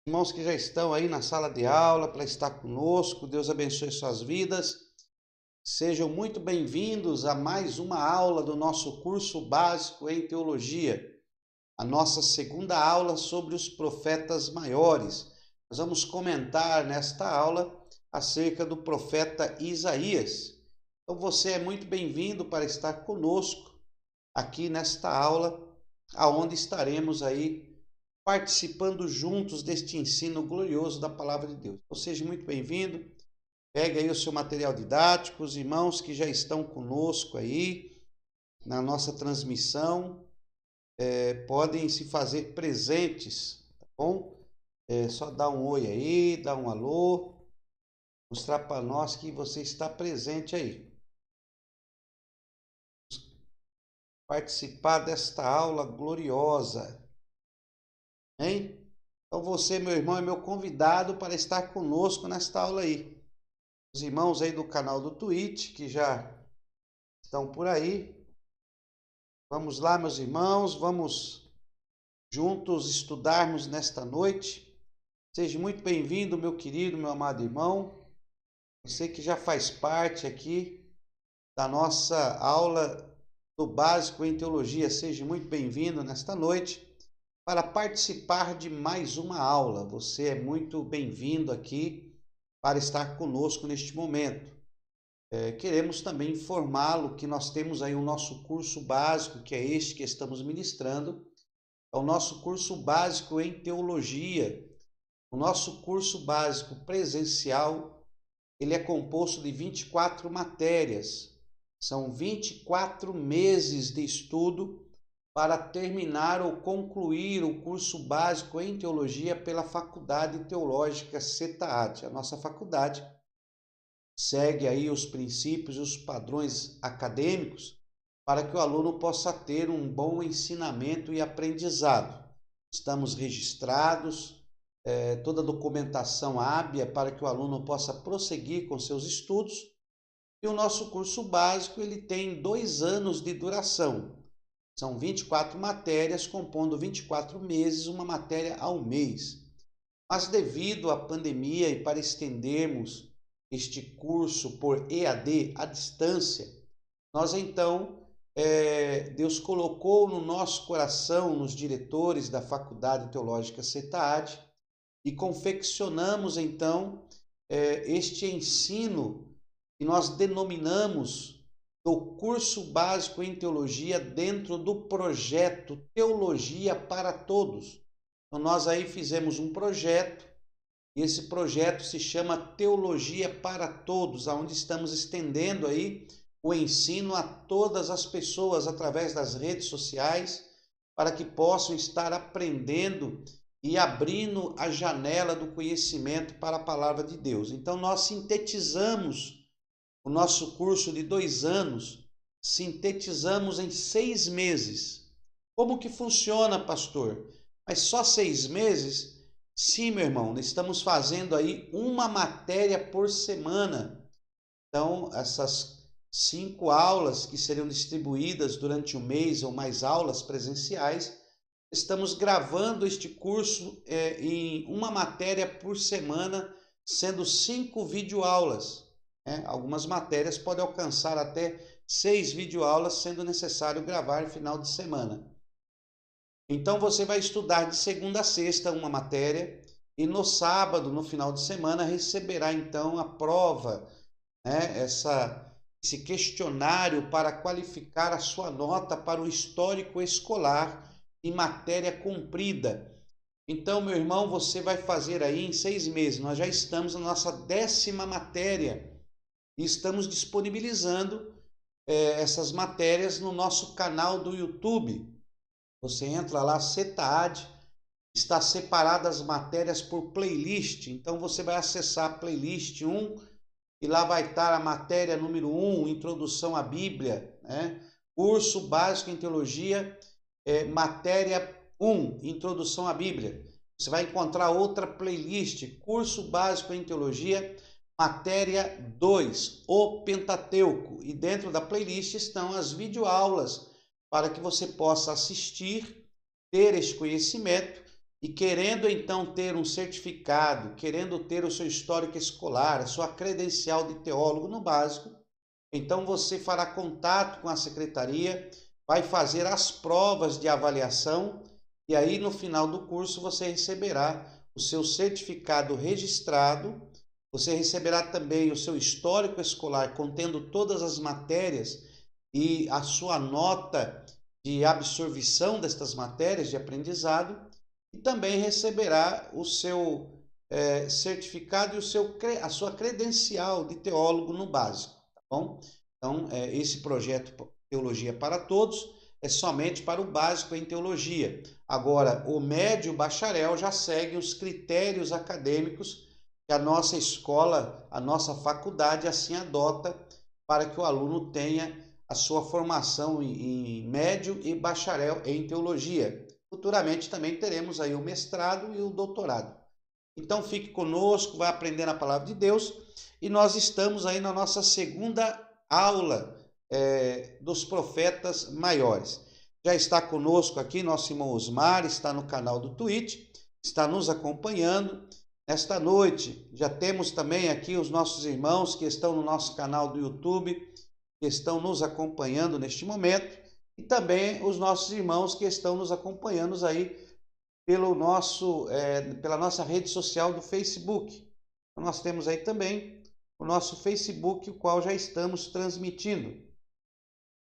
Irmãos que já estão aí na sala de aula para estar conosco, Deus abençoe suas vidas. Sejam muito bem-vindos a mais uma aula do nosso curso básico em teologia, a nossa segunda aula sobre os profetas maiores. Nós vamos comentar nesta aula acerca do profeta Isaías. Então você é muito bem-vindo para estar conosco aqui nesta aula, aonde estaremos aí participando juntos deste ensino glorioso da palavra de Deus. Então, seja muito bem-vindo. Pegue aí o seu material didático, os irmãos que já estão conosco aí na nossa transmissão, podem se fazer presentes, tá bom? Só dar um oi aí, dar um alô, mostrar para nós que você está presente aí. Participar desta aula gloriosa, hein? Então você, meu irmão, é meu convidado para estar conosco nesta aula aí. Os irmãos aí do canal do Twitch, que já estão por aí. Vamos lá, meus irmãos, vamos juntos estudarmos nesta noite. Seja muito bem-vindo, meu querido, meu amado irmão. Você que já faz parte aqui da nossa aula do básico em teologia, seja muito bem-vindo nesta noite para participar de mais uma aula. Você é muito bem-vindo aqui para estar conosco neste momento. Queremos também informá-lo que nós temos aí o nosso curso básico, que é este que estamos ministrando, é o nosso curso básico em teologia. O nosso curso básico presencial, ele é composto de 24 matérias. São 24 meses de estudo para terminar ou concluir o curso básico em teologia pela Faculdade Teológica CETAAD. A nossa faculdade segue aí os princípios e os padrões acadêmicos para que o aluno possa ter um bom ensinamento e aprendizado. Estamos registrados, toda a documentação hábil para que o aluno possa prosseguir com seus estudos. E o nosso curso básico ele tem 2 anos de duração. São 24 matérias, compondo 24 meses, uma matéria ao mês. Mas devido à pandemia e para estendermos este curso por EAD, à distância, nós então, Deus colocou no nosso coração, nos diretores da Faculdade Teológica CETAAD, e confeccionamos então este ensino que nós denominamos do curso básico em teologia dentro do projeto Teologia para Todos. Então nós aí fizemos um projeto. E esse projeto se chama Teologia para Todos, onde estamos estendendo aí o ensino a todas as pessoas através das redes sociais, para que possam estar aprendendo e abrindo a janela do conhecimento para a palavra de Deus. Então nós sintetizamos o nosso curso de 2 anos, sintetizamos em 6 meses. Como que funciona, pastor? Mas só 6 meses? Sim, meu irmão, nós estamos fazendo aí uma matéria por semana. Então, essas 5 aulas que seriam distribuídas durante o mês ou mais aulas presenciais, estamos gravando este curso em uma matéria por semana, sendo 5 videoaulas. Algumas matérias podem alcançar até 6 videoaulas, sendo necessário gravar no final de semana. Então você vai estudar de segunda a sexta uma matéria e no sábado, no final de semana, receberá então a prova, esse questionário para qualificar a sua nota para o histórico escolar em matéria cumprida. Então, meu irmão, você vai fazer aí em 6 meses. Nós já estamos na nossa 10ª matéria e estamos disponibilizando essas matérias no nosso canal do YouTube. Você entra lá, CETAAD, está separada as matérias por playlist. Então você vai acessar a playlist 1 e lá vai estar a matéria número 1, Introdução à Bíblia, curso básico em teologia, matéria 1, Introdução à Bíblia. Você vai encontrar outra playlist, curso básico em teologia, matéria 2, o Pentateuco. E dentro da playlist estão as videoaulas para que você possa assistir, ter esse conhecimento e querendo então ter um certificado, querendo ter o seu histórico escolar, a sua credencial de teólogo no básico, então você fará contato com a secretaria, vai fazer as provas de avaliação e aí no final do curso você receberá o seu certificado registrado, você receberá também o seu histórico escolar contendo todas as matérias e a sua nota de absorção destas matérias de aprendizado e também receberá o seu certificado e a sua credencial de teólogo no básico, tá bom? Então, esse projeto Teologia para Todos é somente para o básico em teologia. Agora, o médio bacharel já segue os critérios acadêmicos que a nossa escola, a nossa faculdade assim adota para que o aluno tenha a sua formação em médio e bacharel em teologia. Futuramente também teremos aí o mestrado e o doutorado. Então fique conosco, vai aprendendo a palavra de Deus e nós estamos aí na nossa segunda aula dos profetas maiores. Já está conosco aqui nosso irmão Osmar, está no canal do Twitch, está nos acompanhando. Nesta noite já temos também aqui os nossos irmãos que estão no nosso canal do YouTube, que estão nos acompanhando neste momento, e também os nossos irmãos que estão nos acompanhando aí pela nossa rede social do Facebook. Então, nós temos aí também o nosso Facebook, o qual já estamos transmitindo.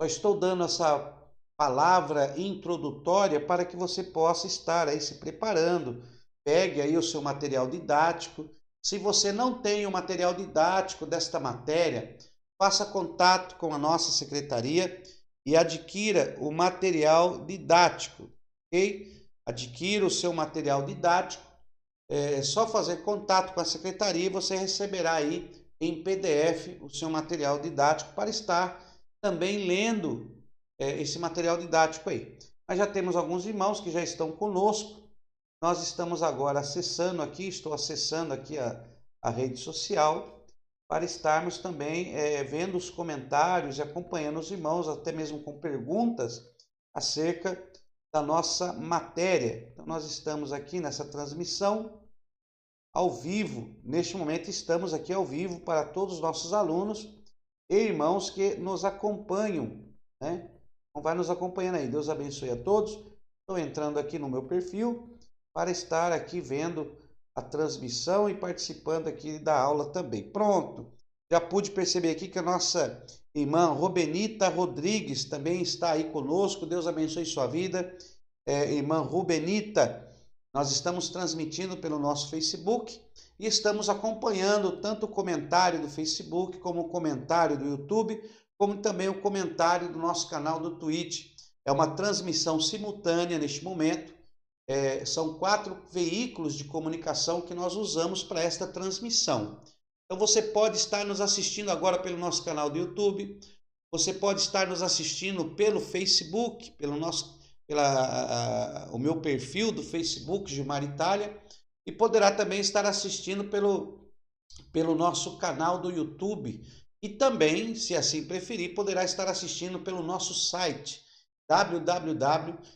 Eu estou dando essa palavra introdutória para que você possa estar aí se preparando. Pegue aí o seu material didático. Se você não tem o material didático desta matéria, faça contato com a nossa secretaria e adquira o material didático, ok? Adquira o seu material didático, é só fazer contato com a secretaria e você receberá aí em PDF o seu material didático para estar também lendo esse material didático aí. Mas já temos alguns irmãos que já estão conosco. Nós estamos agora acessando aqui, estou acessando aqui a rede social para estarmos também vendo os comentários e acompanhando os irmãos, até mesmo com perguntas acerca da nossa matéria. Então, nós estamos aqui nessa transmissão ao vivo. Neste momento estamos aqui ao vivo para todos os nossos alunos e irmãos que nos acompanham, né? Então vai nos acompanhando aí. Deus abençoe a todos. Estou entrando aqui no meu perfil para estar aqui vendo a transmissão e participando aqui da aula também. Pronto. Já pude perceber aqui que a nossa irmã Rubenita Rodrigues também está aí conosco. Deus abençoe sua vida. Irmã Rubenita, nós estamos transmitindo pelo nosso Facebook e estamos acompanhando tanto o comentário do Facebook, como o comentário do YouTube, como também o comentário do nosso canal do Twitch. É uma transmissão simultânea neste momento. São 4 veículos de comunicação que nós usamos para esta transmissão. Então você pode estar nos assistindo agora pelo nosso canal do YouTube, você pode estar nos assistindo pelo Facebook, o meu perfil do Facebook, Gilmar Itália, e poderá também estar assistindo pelo nosso canal do YouTube. E também, se assim preferir, poderá estar assistindo pelo nosso site, www.cetad.com.br.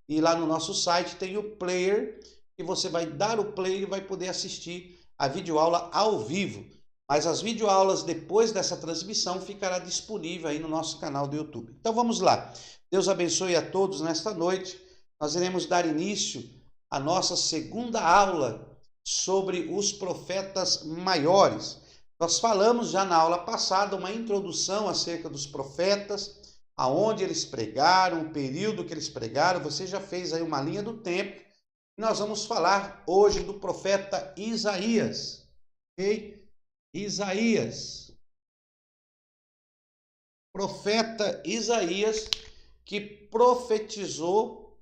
E lá no nosso site tem o player, e você vai dar o play e vai poder assistir a videoaula ao vivo. Mas as videoaulas depois dessa transmissão ficará disponível aí no nosso canal do YouTube. Então vamos lá. Deus abençoe a todos nesta noite. Nós iremos dar início à nossa segunda aula sobre os profetas maiores. Nós falamos já na aula passada uma introdução acerca dos profetas, aonde eles pregaram, o período que eles pregaram. Você já fez aí uma linha do tempo. E nós vamos falar hoje do profeta Isaías, ok? Isaías, profeta Isaías, que profetizou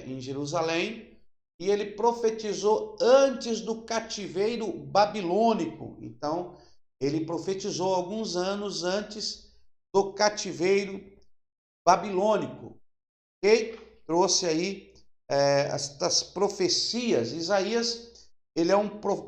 em Jerusalém, e ele profetizou antes do cativeiro babilônico. Então, ele profetizou alguns anos antes do cativeiro babilônico. Ok? Trouxe aí estas profecias. Isaías, ele é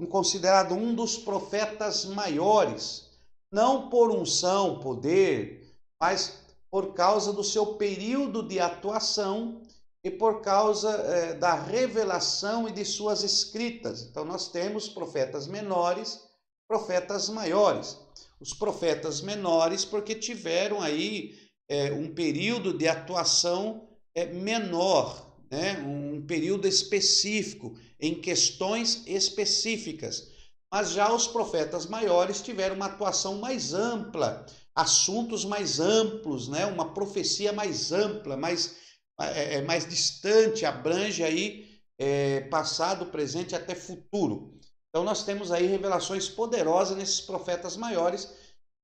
considerado um dos profetas maiores, não por unção, poder, mas por causa do seu período de atuação e por causa da revelação e de suas escritas. Então nós temos profetas menores, profetas maiores. Os profetas menores porque tiveram aí um período de atuação menor, né? Um período específico, em questões específicas. Mas já os profetas maiores tiveram uma atuação mais ampla, assuntos mais amplos, né? Uma profecia mais ampla, mais distante, abrange aí passado, presente até futuro. Então nós temos aí revelações poderosas nesses profetas maiores,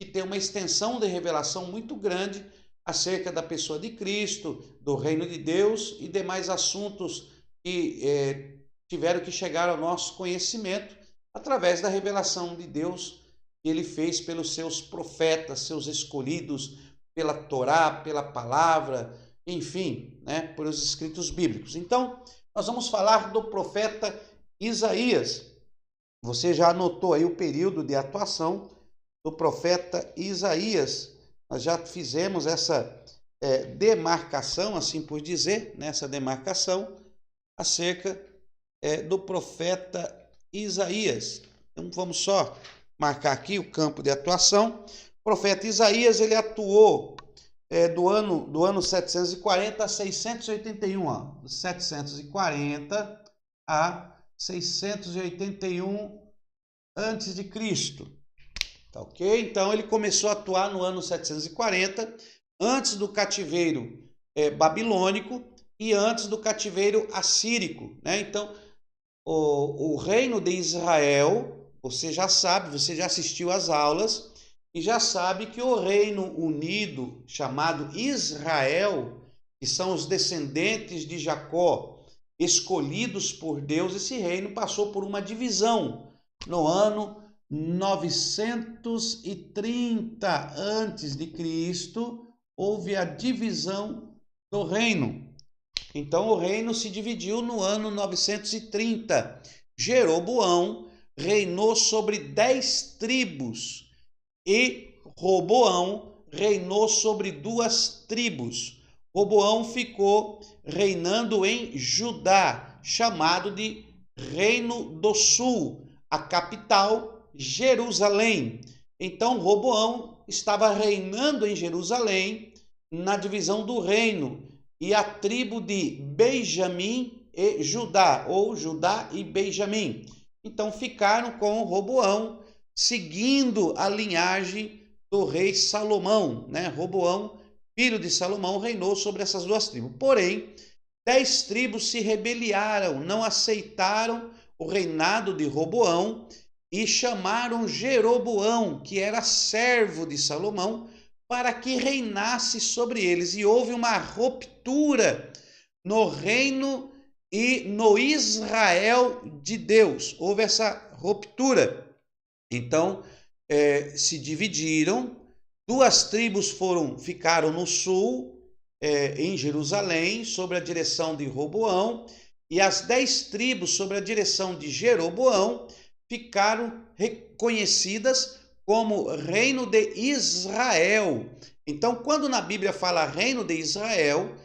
que tem uma extensão de revelação muito grande acerca da pessoa de Cristo, do reino de Deus e demais assuntos que tiveram que chegar ao nosso conhecimento através da revelação de Deus que ele fez pelos seus profetas, seus escolhidos, pela Torá, pela palavra, enfim, né, por os escritos bíblicos. Então, nós vamos falar do profeta Isaías. Você já anotou aí o período de atuação do profeta Isaías. Nós já fizemos essa demarcação, assim por dizer, nessa demarcação acerca do profeta Isaías. Então vamos só marcar aqui o campo de atuação. O profeta Isaías, ele atuou do ano 740 a 681, ó, 740 a 681 antes de Cristo. Tá ok? Então ele começou a atuar no ano 740, antes do cativeiro babilônico e antes do cativeiro assírico, né? Então o reino de Israel, você já sabe, você já assistiu às aulas e já sabe que o Reino Unido, chamado Israel, que são os descendentes de Jacó, escolhidos por Deus, esse reino passou por uma divisão no ano 930 a.C., houve a divisão do reino. Então o reino se dividiu no ano 930. Jeroboão reinou sobre 10 tribos e Roboão reinou sobre 2 tribos. Roboão ficou reinando em Judá, chamado de Reino do Sul, a capital Jerusalém. Então Roboão estava reinando em Jerusalém, na divisão do reino, e a tribo de Benjamim e Judá, ou Judá e Benjamim. Então ficaram com Roboão, seguindo a linhagem do rei Salomão, né? Roboão, filho de Salomão, reinou sobre essas 2 tribos. Porém, 10 tribos se rebelaram, não aceitaram o reinado de Roboão e chamaram Jeroboão, que era servo de Salomão, para que reinasse sobre eles. E houve uma ruptura no reino e no Israel de Deus. Houve essa ruptura. Então, se dividiram, 2 tribos ficaram no sul, em Jerusalém, sob a direção de Roboão, e as 10 tribos, sob a direção de Jeroboão, ficaram reconhecidas como Reino de Israel. Então, quando na Bíblia fala Reino de Israel,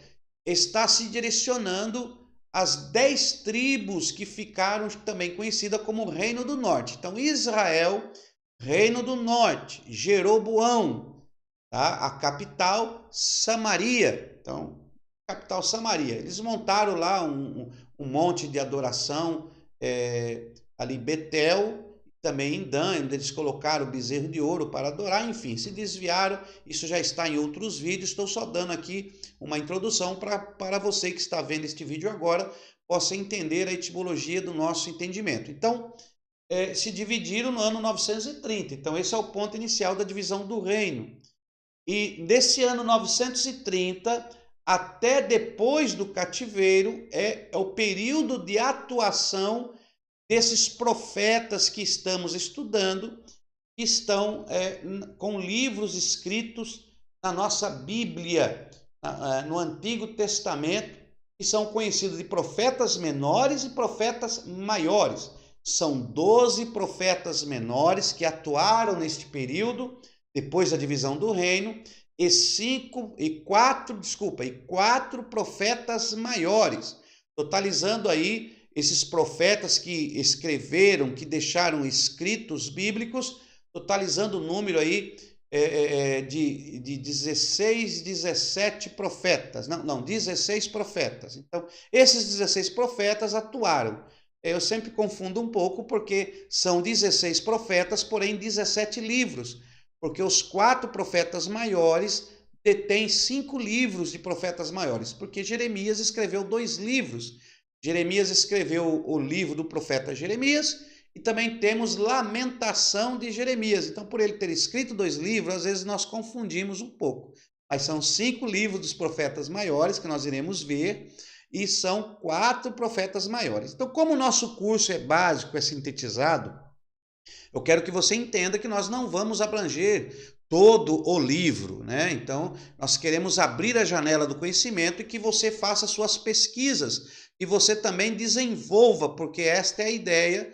está se direcionando às 10 tribos que ficaram também conhecidas como Reino do Norte. Então, Israel, Reino do Norte, Jeroboão, tá? A capital, Samaria. Então, capital Samaria. Eles montaram lá um monte de adoração, ali Betel, também em Dan, onde eles colocaram o bezerro de ouro para adorar, enfim, se desviaram. Isso já está em outros vídeos, estou só dando aqui uma introdução para você que está vendo este vídeo agora, possa entender a etimologia do nosso entendimento. Então, se dividiram no ano 930, então esse é o ponto inicial da divisão do reino. E desse ano 930 até depois do cativeiro é o período de atuação desses profetas que estamos estudando, que estão com livros escritos na nossa Bíblia, no Antigo Testamento, que são conhecidos de profetas menores e profetas maiores. São 12 profetas menores que atuaram neste período, depois da divisão do reino, e quatro profetas maiores, totalizando aí esses profetas que escreveram, que deixaram escritos bíblicos, totalizando o número aí de 16, 17 profetas. Não, 16 profetas. Então, esses 16 profetas atuaram. Eu sempre confundo um pouco porque são 16 profetas, porém 17 livros, porque os quatro profetas maiores detêm 5 livros de profetas maiores, porque Jeremias escreveu 2 livros. Jeremias escreveu o livro do profeta Jeremias e também temos Lamentação de Jeremias. Então, por ele ter escrito 2 livros, às vezes nós confundimos um pouco. Mas são 5 livros dos profetas maiores que nós iremos ver e são 4 profetas maiores. Então, como o nosso curso é básico, é sintetizado, eu quero que você entenda que nós não vamos abranger todo o livro, né? Então, nós queremos abrir a janela do conhecimento e que você faça suas pesquisas e você também desenvolva, porque esta é a ideia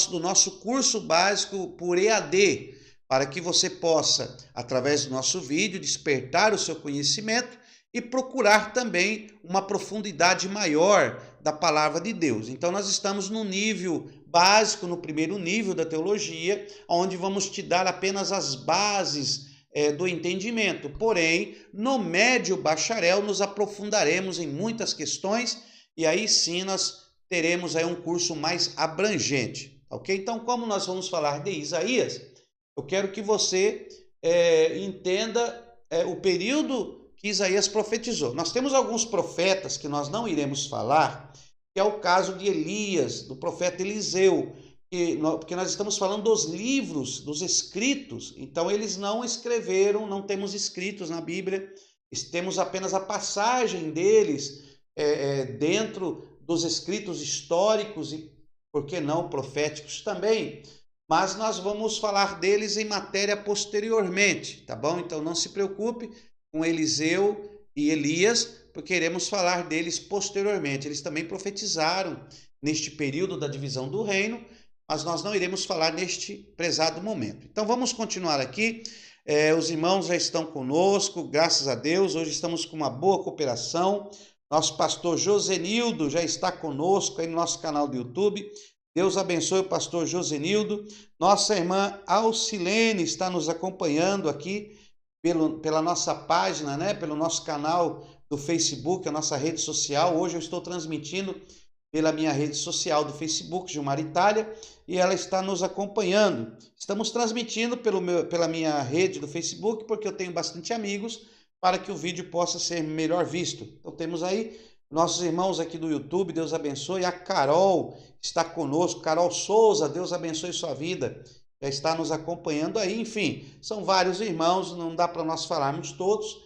do nosso curso básico por EAD, para que você possa, através do nosso vídeo, despertar o seu conhecimento e procurar também uma profundidade maior da palavra de Deus. Então, nós estamos no nível básico, no primeiro nível da teologia, onde vamos te dar apenas as bases do entendimento. Porém, no médio bacharel, nos aprofundaremos em muitas questões e aí sim nós teremos aí um curso mais abrangente, ok? Então, como nós vamos falar de Isaías, eu quero que você entenda o período que Isaías profetizou. Nós temos alguns profetas que nós não iremos falar, que é o caso de Elias, do profeta Eliseu, porque nós estamos falando dos livros, dos escritos, então eles não escreveram, não temos escritos na Bíblia, temos apenas a passagem deles dentro dos escritos históricos e, por que não, proféticos também, mas nós vamos falar deles em matéria posteriormente, tá bom? Então não se preocupe com Eliseu e Elias, porque iremos falar deles posteriormente. Eles também profetizaram neste período da divisão do reino, mas nós não iremos falar neste prezado momento. Então vamos continuar aqui. Os irmãos já estão conosco, graças a Deus. Hoje estamos com uma boa cooperação. Nosso pastor Josenildo já está conosco aí no nosso canal do YouTube. Deus abençoe o pastor Josenildo. Nossa irmã Alcilene está nos acompanhando aqui pela nossa página, né? Pelo nosso canal do Facebook, a nossa rede social. Hoje eu estou transmitindo pela minha rede social do Facebook, Gilmar Itália, e ela está nos acompanhando. Estamos transmitindo pela minha rede do Facebook, porque eu tenho bastante amigos, para que o vídeo possa ser melhor visto. Então temos aí nossos irmãos aqui do YouTube, Deus abençoe. A Carol está conosco, Carol Souza, Deus abençoe sua vida, já está nos acompanhando aí. Enfim, são vários irmãos, não dá para nós falarmos todos,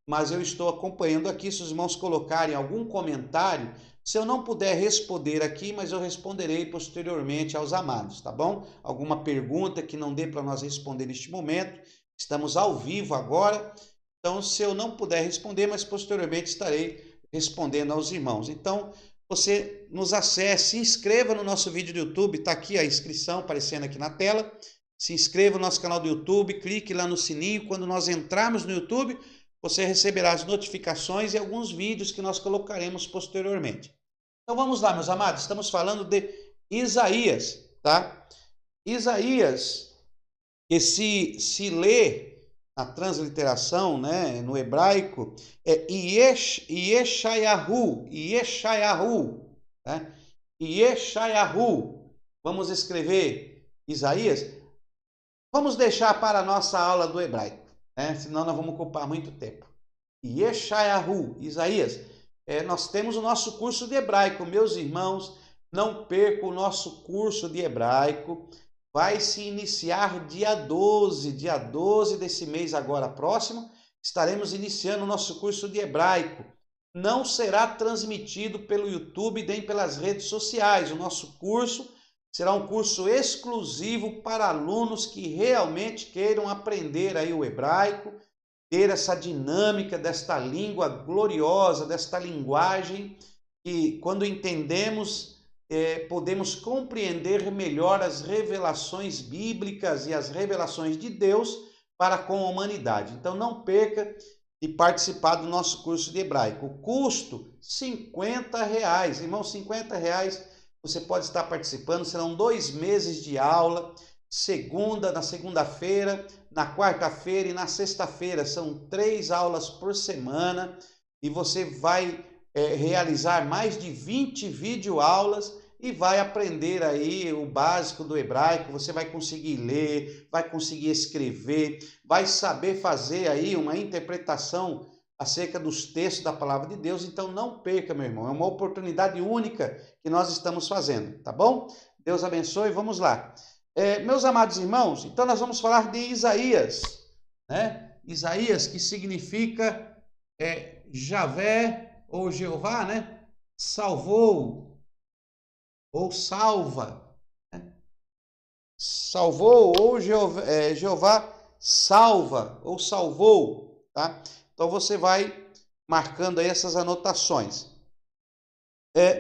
mas eu estou acompanhando aqui. Se os irmãos colocarem algum comentário, se eu não puder responder aqui, mas eu responderei posteriormente aos amados, tá bom? Alguma pergunta que não dê para nós responder neste momento, estamos ao vivo agora. Então, se eu não puder responder, mas posteriormente estarei respondendo aos irmãos. Então, você nos acesse, se inscreva no nosso vídeo do YouTube, está aqui a inscrição aparecendo aqui na tela. Se inscreva no nosso canal do YouTube, clique lá no sininho. Quando nós entrarmos no YouTube, você receberá as notificações e alguns vídeos que nós colocaremos posteriormente. Então, vamos lá, meus amados. Estamos falando de Isaías, tá? Isaías, que se lê a transliteração, né, no hebraico, é Yeshayahu, né? Yeshayahu. Vamos escrever Isaías. Vamos deixar para a nossa aula do hebraico, né? Senão nós vamos ocupar muito tempo. Yeshayahu, Isaías. Nós temos o nosso curso de hebraico. Meus irmãos, não percam o nosso curso de hebraico. Vai se iniciar dia 12 desse mês agora próximo, estaremos iniciando o nosso curso de hebraico. Não será transmitido pelo YouTube nem pelas redes sociais. O nosso curso será um curso exclusivo para alunos que realmente queiram aprender aí o hebraico, ter essa dinâmica desta língua gloriosa, desta linguagem que, quando entendemos, podemos compreender melhor as revelações bíblicas e as revelações de Deus, para com a humanidade. Então não perca de participar do nosso curso de hebraico. O custo, R$ 50. Irmão, R$ 50 você pode estar participando. Serão 2 meses de aula, na segunda-feira, na quarta-feira e na sexta-feira. São 3 aulas por semana e você vai realizar mais de 20 videoaulas e vai aprender aí o básico do hebraico. Você vai conseguir ler, vai conseguir escrever, vai saber fazer aí uma interpretação acerca dos textos da palavra de Deus. Então não perca, meu irmão, é uma oportunidade única que nós estamos fazendo, tá bom? Deus abençoe, vamos lá. Meus amados irmãos, então nós vamos falar de Isaías, né? Isaías, que significa Javé ou Jeová, né? Salvou ou salva, né? Salvou ou Jeová salva ou salvou, tá? Então você vai marcando aí essas anotações.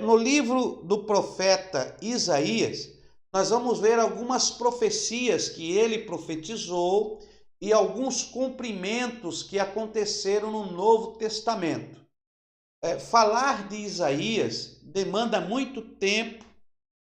No livro do profeta Isaías, nós vamos ver algumas profecias que ele profetizou e alguns cumprimentos que aconteceram no Novo Testamento. Falar de Isaías demanda muito tempo,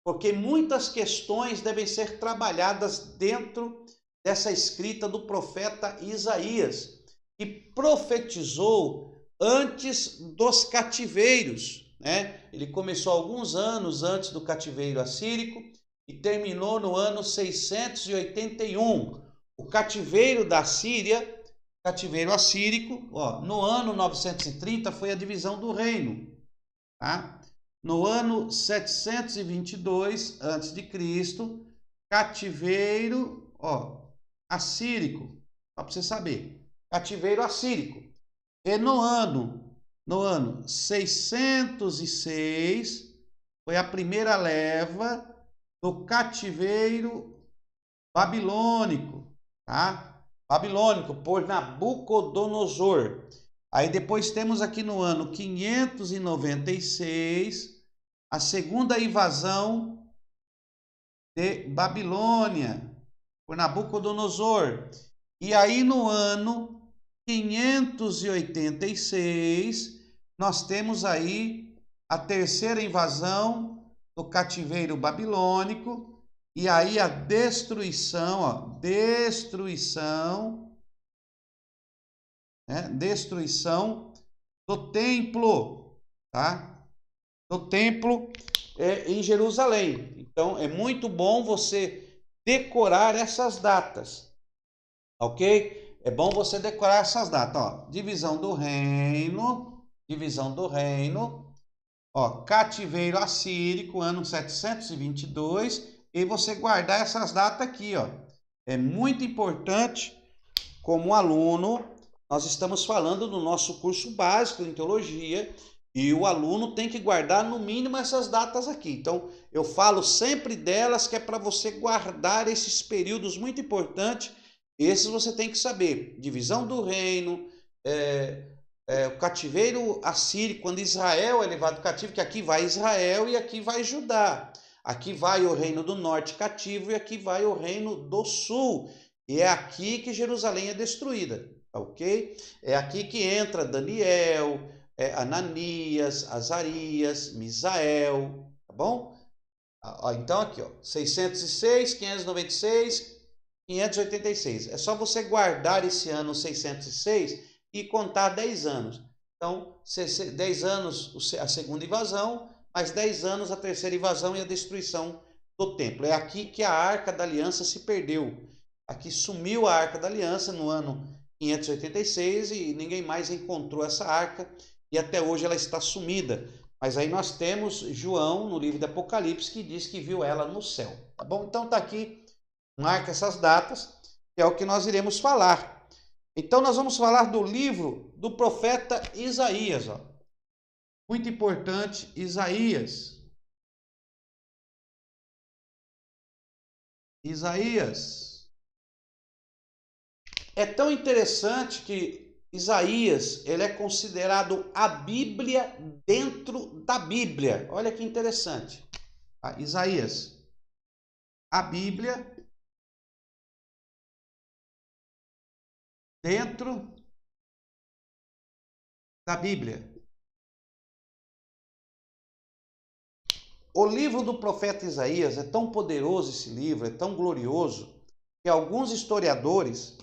porque muitas questões devem ser trabalhadas dentro dessa escrita do profeta Isaías, que profetizou antes dos cativeiros, né? Ele começou alguns anos antes do cativeiro assírico e terminou no ano 681. O cativeiro da Síria, cativeiro assírico, no ano 930 foi a divisão do reino, tá? No ano 722 a.C., cativeiro, assírico, só para você saber, cativeiro assírico. E no ano 606 foi a primeira leva do cativeiro babilônico, tá? Babilônico por Nabucodonosor. Aí depois temos aqui no ano 596 a segunda invasão de Babilônia por Nabucodonosor. E aí no ano 586 nós temos aí a terceira invasão do cativeiro babilônico e aí a destruição do templo, tá? Do templo em Jerusalém. Então é muito bom você decorar essas datas, ok? É bom você decorar essas datas, divisão do reino, cativeiro assírico, ano 722, e você guardar essas datas aqui, É muito importante, como aluno, nós estamos falando do nosso curso básico em teologia, e o aluno tem que guardar no mínimo essas datas aqui. Então, eu falo sempre delas, que é para você guardar esses períodos muito importantes. Esses você tem que saber. Divisão do reino, o cativeiro assírio, quando Israel é levado cativo, que aqui vai Israel e aqui vai Judá. Aqui vai o reino do norte cativo e aqui vai o reino do sul. E é aqui que Jerusalém é destruída, ok? É aqui que entra Daniel, Ananias, Azarias, Misael, tá bom? Então aqui, 606, 596, 586. É só você guardar esse ano 606 e contar 10 anos. Então, 10 anos a segunda invasão, mais 10 anos a terceira invasão e a destruição do templo. É aqui que a Arca da Aliança se perdeu. Aqui sumiu a Arca da Aliança no ano 586 e ninguém mais encontrou essa arca e até hoje ela está sumida. Mas aí nós temos João, no livro do Apocalipse, que diz que viu ela no céu. Tá bom? Então tá aqui, marca essas datas, que é o que nós iremos falar. Então nós vamos falar do livro do profeta Isaías. Muito importante, Isaías. É tão interessante que Isaías, ele é considerado a Bíblia dentro da Bíblia. Olha que interessante. Isaías, a Bíblia dentro da Bíblia. O livro do profeta Isaías é tão poderoso, esse livro é tão glorioso, que alguns historiadores,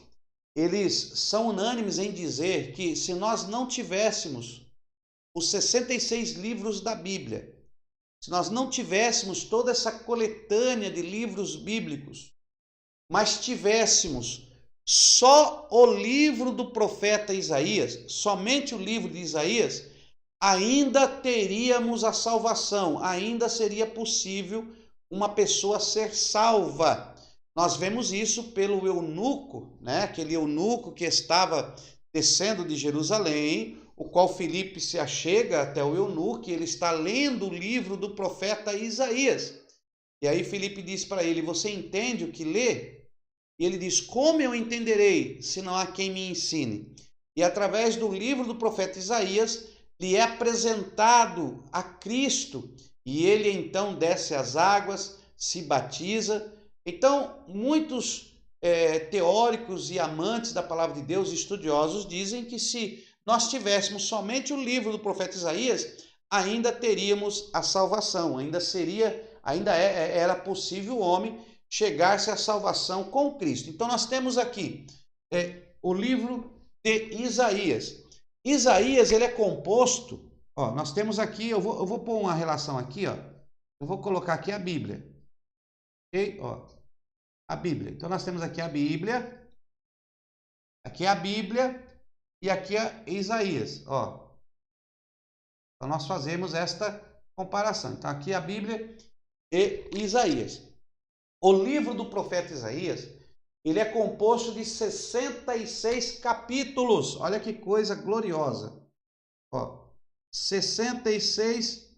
eles são unânimes em dizer que se nós não tivéssemos os 66 livros da Bíblia, se nós não tivéssemos toda essa coletânea de livros bíblicos, mas tivéssemos só o livro do profeta Isaías, somente o livro de Isaías, ainda teríamos a salvação, ainda seria possível uma pessoa ser salva. Nós vemos isso pelo eunuco, né? Aquele eunuco que estava descendo de Jerusalém, o qual Filipe se achega até o eunuco, e ele está lendo o livro do profeta Isaías. E aí Filipe diz para ele: você entende o que lê? E ele diz: como eu entenderei, se não há quem me ensine? E através do livro do profeta Isaías, lhe é apresentado a Cristo, e ele então desce as águas, se batiza. Então, muitos teóricos e amantes da palavra de Deus, estudiosos, dizem que se nós tivéssemos somente o livro do profeta Isaías, ainda teríamos a salvação, era possível o homem chegar-se à salvação com Cristo. Então, nós temos aqui o livro de Isaías. Isaías, ele é composto, ó, nós temos aqui, eu vou pôr uma relação aqui, ó, eu vou colocar aqui a Bíblia, ok? Ó, a Bíblia. Então, nós temos aqui a Bíblia e aqui é Isaías, ó. Então, nós fazemos esta comparação. Então, aqui é a Bíblia e Isaías. O livro do profeta Isaías, ele é composto de 66 capítulos. Olha que coisa gloriosa. Ó, 66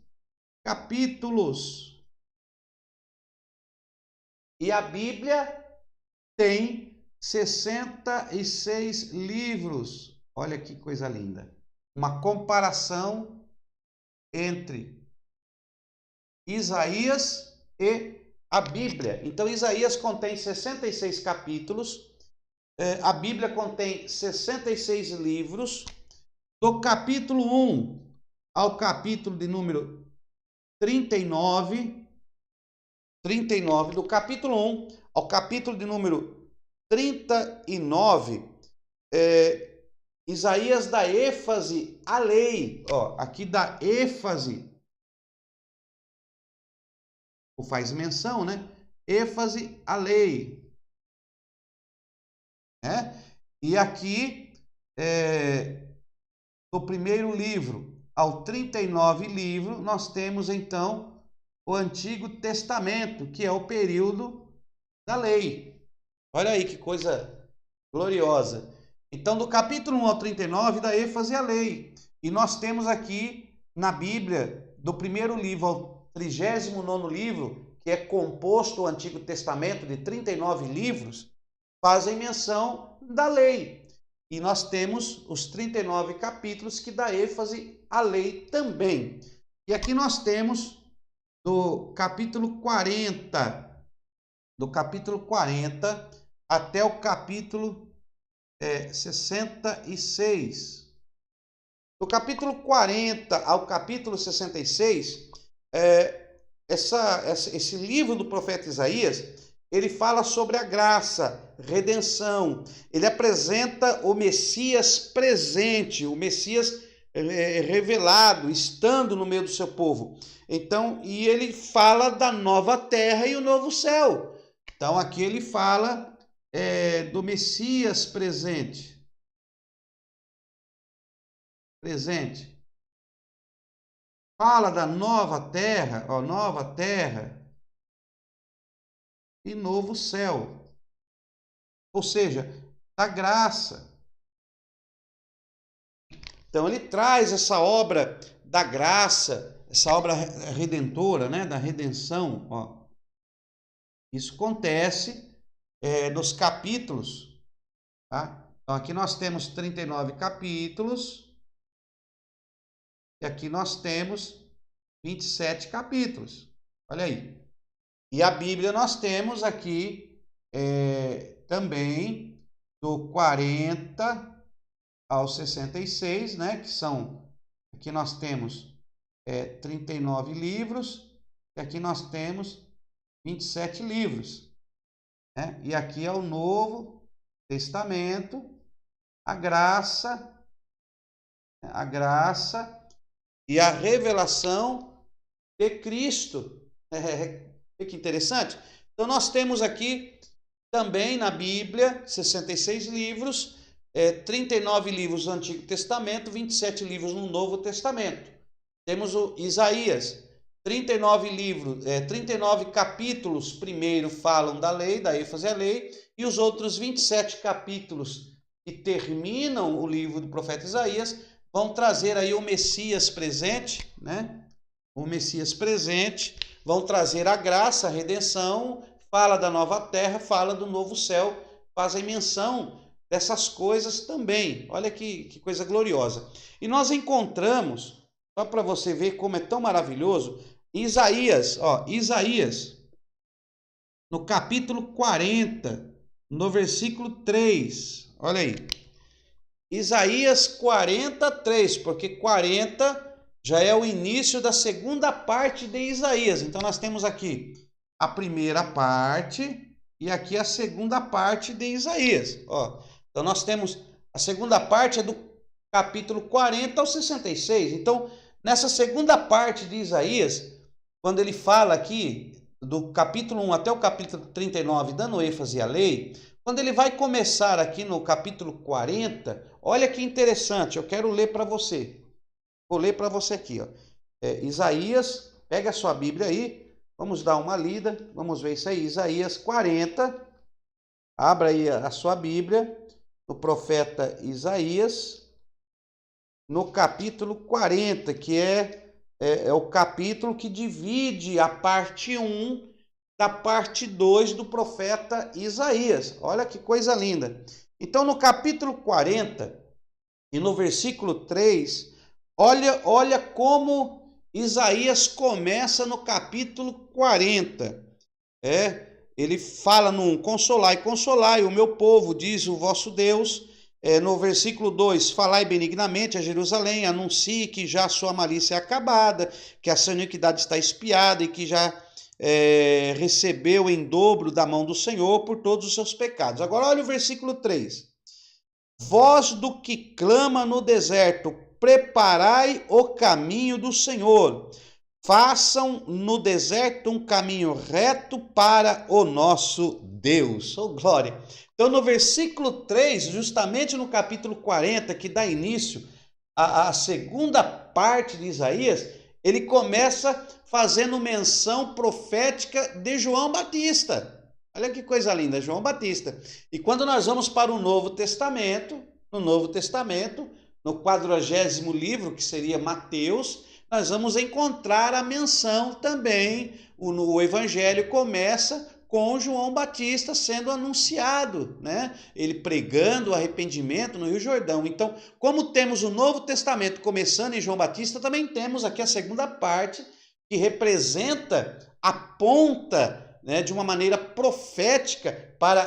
capítulos. E a Bíblia tem 66 livros. Olha que coisa linda. Uma comparação entre Isaías e a Bíblia. Então, Isaías contém 66 capítulos. A Bíblia contém 66 livros. Do capítulo 1 ao capítulo de número 39, do capítulo 1 ao capítulo de número 39, Isaías dá ênfase à lei. Ó, aqui dá ênfase, ou faz menção, né? ênfase à lei. E aqui, do primeiro livro ao 39 livro, nós temos então o Antigo Testamento, que é o período da lei. Olha aí que coisa gloriosa. Então, do capítulo 1 ao 39, dá ênfase à lei. E nós temos aqui na Bíblia, do primeiro livro ao 39º livro, que é composto o Antigo Testamento de 39 livros, fazem menção da lei. E nós temos os 39 capítulos que dá ênfase à lei também. E aqui nós temos do capítulo 40, até o capítulo 66. Do capítulo 40 ao capítulo 66, esse livro do profeta Isaías, ele fala sobre a graça, redenção. Ele apresenta o Messias presente, o Messias revelado, estando no meio do seu povo. Então, e ele fala da nova terra e o novo céu. Então, aqui ele fala do Messias presente. Fala da nova terra, ó, nova terra e novo céu. Ou seja, da graça. Então ele traz essa obra da graça, essa obra redentora, né, da redenção. Ó. Isso acontece nos capítulos. Tá? Então aqui nós temos 39 capítulos. E aqui nós temos 27 capítulos. Olha aí. E a Bíblia nós temos aqui também do 40 ao 66, né? Que são, aqui nós temos 39 livros, e aqui nós temos 27 livros, né? E aqui é o Novo Testamento, a graça e a revelação de Cristo. Que interessante. Então nós temos aqui também na Bíblia 66 livros, 39 livros no Antigo Testamento, 27 livros no Novo Testamento. Temos o Isaías, 39 livros, 39 capítulos primeiro falam da lei, da ênfase à lei, e os outros 27 capítulos que terminam o livro do profeta Isaías vão trazer aí o Messias presente, né? O Messias presente, vão trazer a graça, a redenção, fala da nova terra, fala do novo céu, fazem menção dessas coisas também. Olha que coisa gloriosa. E nós encontramos, só para você ver como é tão maravilhoso, Isaías, no capítulo 40, no versículo 3, olha aí. Isaías 43, porque 40 já é o início da segunda parte de Isaías. Então nós temos aqui a primeira parte e aqui a segunda parte de Isaías. Então nós temos a segunda parte é do capítulo 40 ao 66. Então nessa segunda parte de Isaías, quando ele fala aqui do capítulo 1 até o capítulo 39, dando ênfase à lei, quando ele vai começar aqui no capítulo 40, olha que interessante, eu quero ler para você. Vou ler para você aqui, Isaías, pega a sua Bíblia aí, vamos dar uma lida, vamos ver isso aí, Isaías 40, abra aí a sua Bíblia, no profeta Isaías, no capítulo 40, que é o capítulo que divide a parte 1 da parte 2 do profeta Isaías. Olha que coisa linda. Então, no capítulo 40 e no versículo 3, olha como Isaías começa no capítulo 40. Ele fala num consolai, o meu povo, diz o vosso Deus. No versículo 2, falai benignamente a Jerusalém, anuncie que já a sua malícia é acabada, que a sua iniquidade está expiada e que já recebeu em dobro da mão do Senhor por todos os seus pecados. Agora olha o versículo 3. Voz do que clama no deserto, preparai o caminho do Senhor. Façam no deserto um caminho reto para o nosso Deus. Oh, glória! Então, no versículo 3, justamente no capítulo 40, que dá início à segunda parte de Isaías, ele começa fazendo menção profética de João Batista. Olha que coisa linda, João Batista. E quando nós vamos para o Novo Testamento, no 40º livro, que seria Mateus, nós vamos encontrar a menção também, o evangelho começa com João Batista sendo anunciado, né? Ele pregando o arrependimento no Rio Jordão. Então, como temos o Novo Testamento começando em João Batista, também temos aqui a segunda parte, que representa, aponta, né, de uma maneira profética para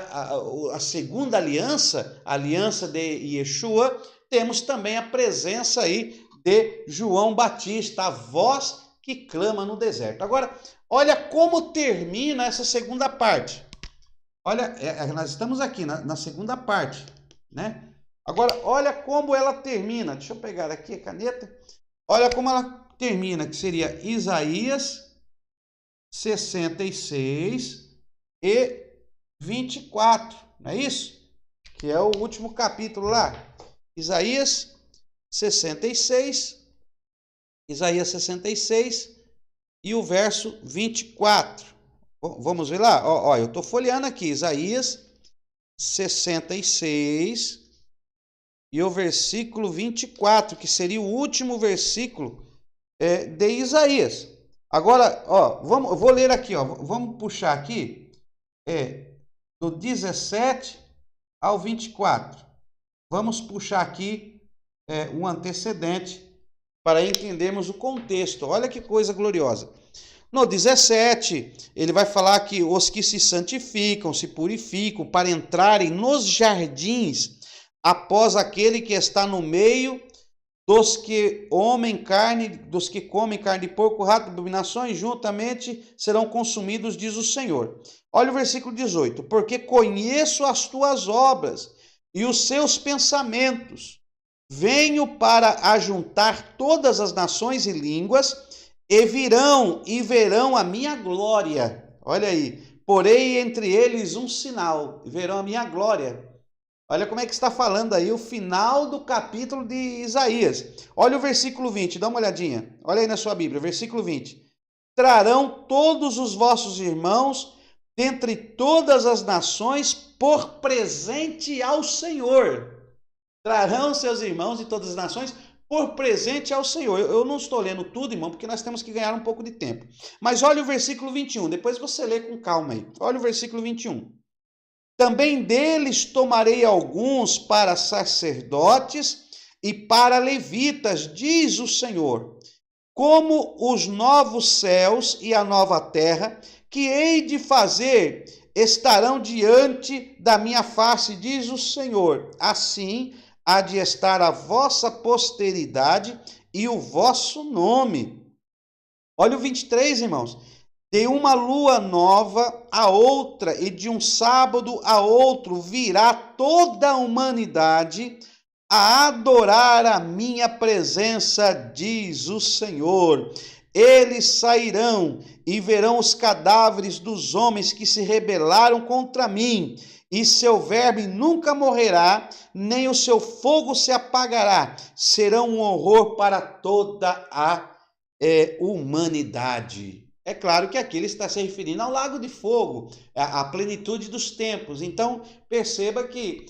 a segunda aliança, a aliança de Yeshua. Temos também a presença aí de João Batista, a voz que clama no deserto. Agora, olha como termina essa segunda parte. Olha, nós estamos aqui na segunda parte, né? Agora, olha como ela termina. Deixa eu pegar aqui a caneta. Olha como ela termina, que seria Isaías 66 e 24, não é isso? Que é o último capítulo lá. Isaías 66 e o verso 24. Vamos ver lá? Ó, eu estou folheando aqui, Isaías 66 e o versículo 24, que seria o último versículo de Isaías. Agora, ó, eu vou ler aqui, ó, vamos puxar aqui, do 17 ao 24. Vamos puxar aqui um antecedente para entendermos o contexto. Olha que coisa gloriosa. No 17, ele vai falar que os que se santificam, se purificam para entrarem nos jardins após aquele que está no meio dos que comem carne de porco, rato, abominações, juntamente serão consumidos, diz o Senhor. Olha o versículo 18. Porque conheço as tuas obras e os seus pensamentos. Venho para ajuntar todas as nações e línguas, e virão e verão a minha glória. Olha aí. Porei entre eles um sinal, e verão a minha glória. Olha como é que está falando aí o final do capítulo de Isaías. Olha o versículo 20, dá uma olhadinha. Olha aí na sua Bíblia, versículo 20. Trarão todos os vossos irmãos dentre todas as nações por presente ao Senhor. Trarão seus irmãos de todas as nações por presente ao Senhor. Eu não estou lendo tudo, irmão, porque nós temos que ganhar um pouco de tempo. Mas olha o versículo 21, depois você lê com calma aí. Olha o versículo 21. Também deles tomarei alguns para sacerdotes e para levitas, diz o Senhor, como os novos céus e a nova terra, que hei de fazer, estarão diante da minha face, diz o Senhor. Assim há de estar a vossa posteridade e o vosso nome. Olha o 23, irmãos. De uma lua nova a outra, e de um sábado a outro, virá toda a humanidade a adorar a minha presença, diz o Senhor. Eles sairão e verão os cadáveres dos homens que se rebelaram contra mim, e seu verme nunca morrerá, nem o seu fogo se apagará. Serão um horror para toda a humanidade. É claro que aqui ele está se referindo ao lago de fogo, à plenitude dos tempos. Então, perceba que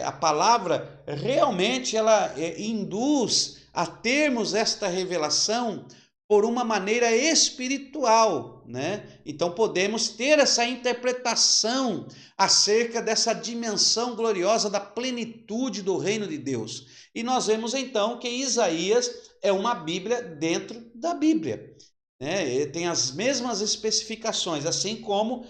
a palavra realmente ela induz a termos esta revelação por uma maneira espiritual, né? Então, podemos ter essa interpretação acerca dessa dimensão gloriosa da plenitude do reino de Deus. E nós vemos então que Isaías é uma Bíblia dentro da Bíblia. Tem as mesmas especificações, assim como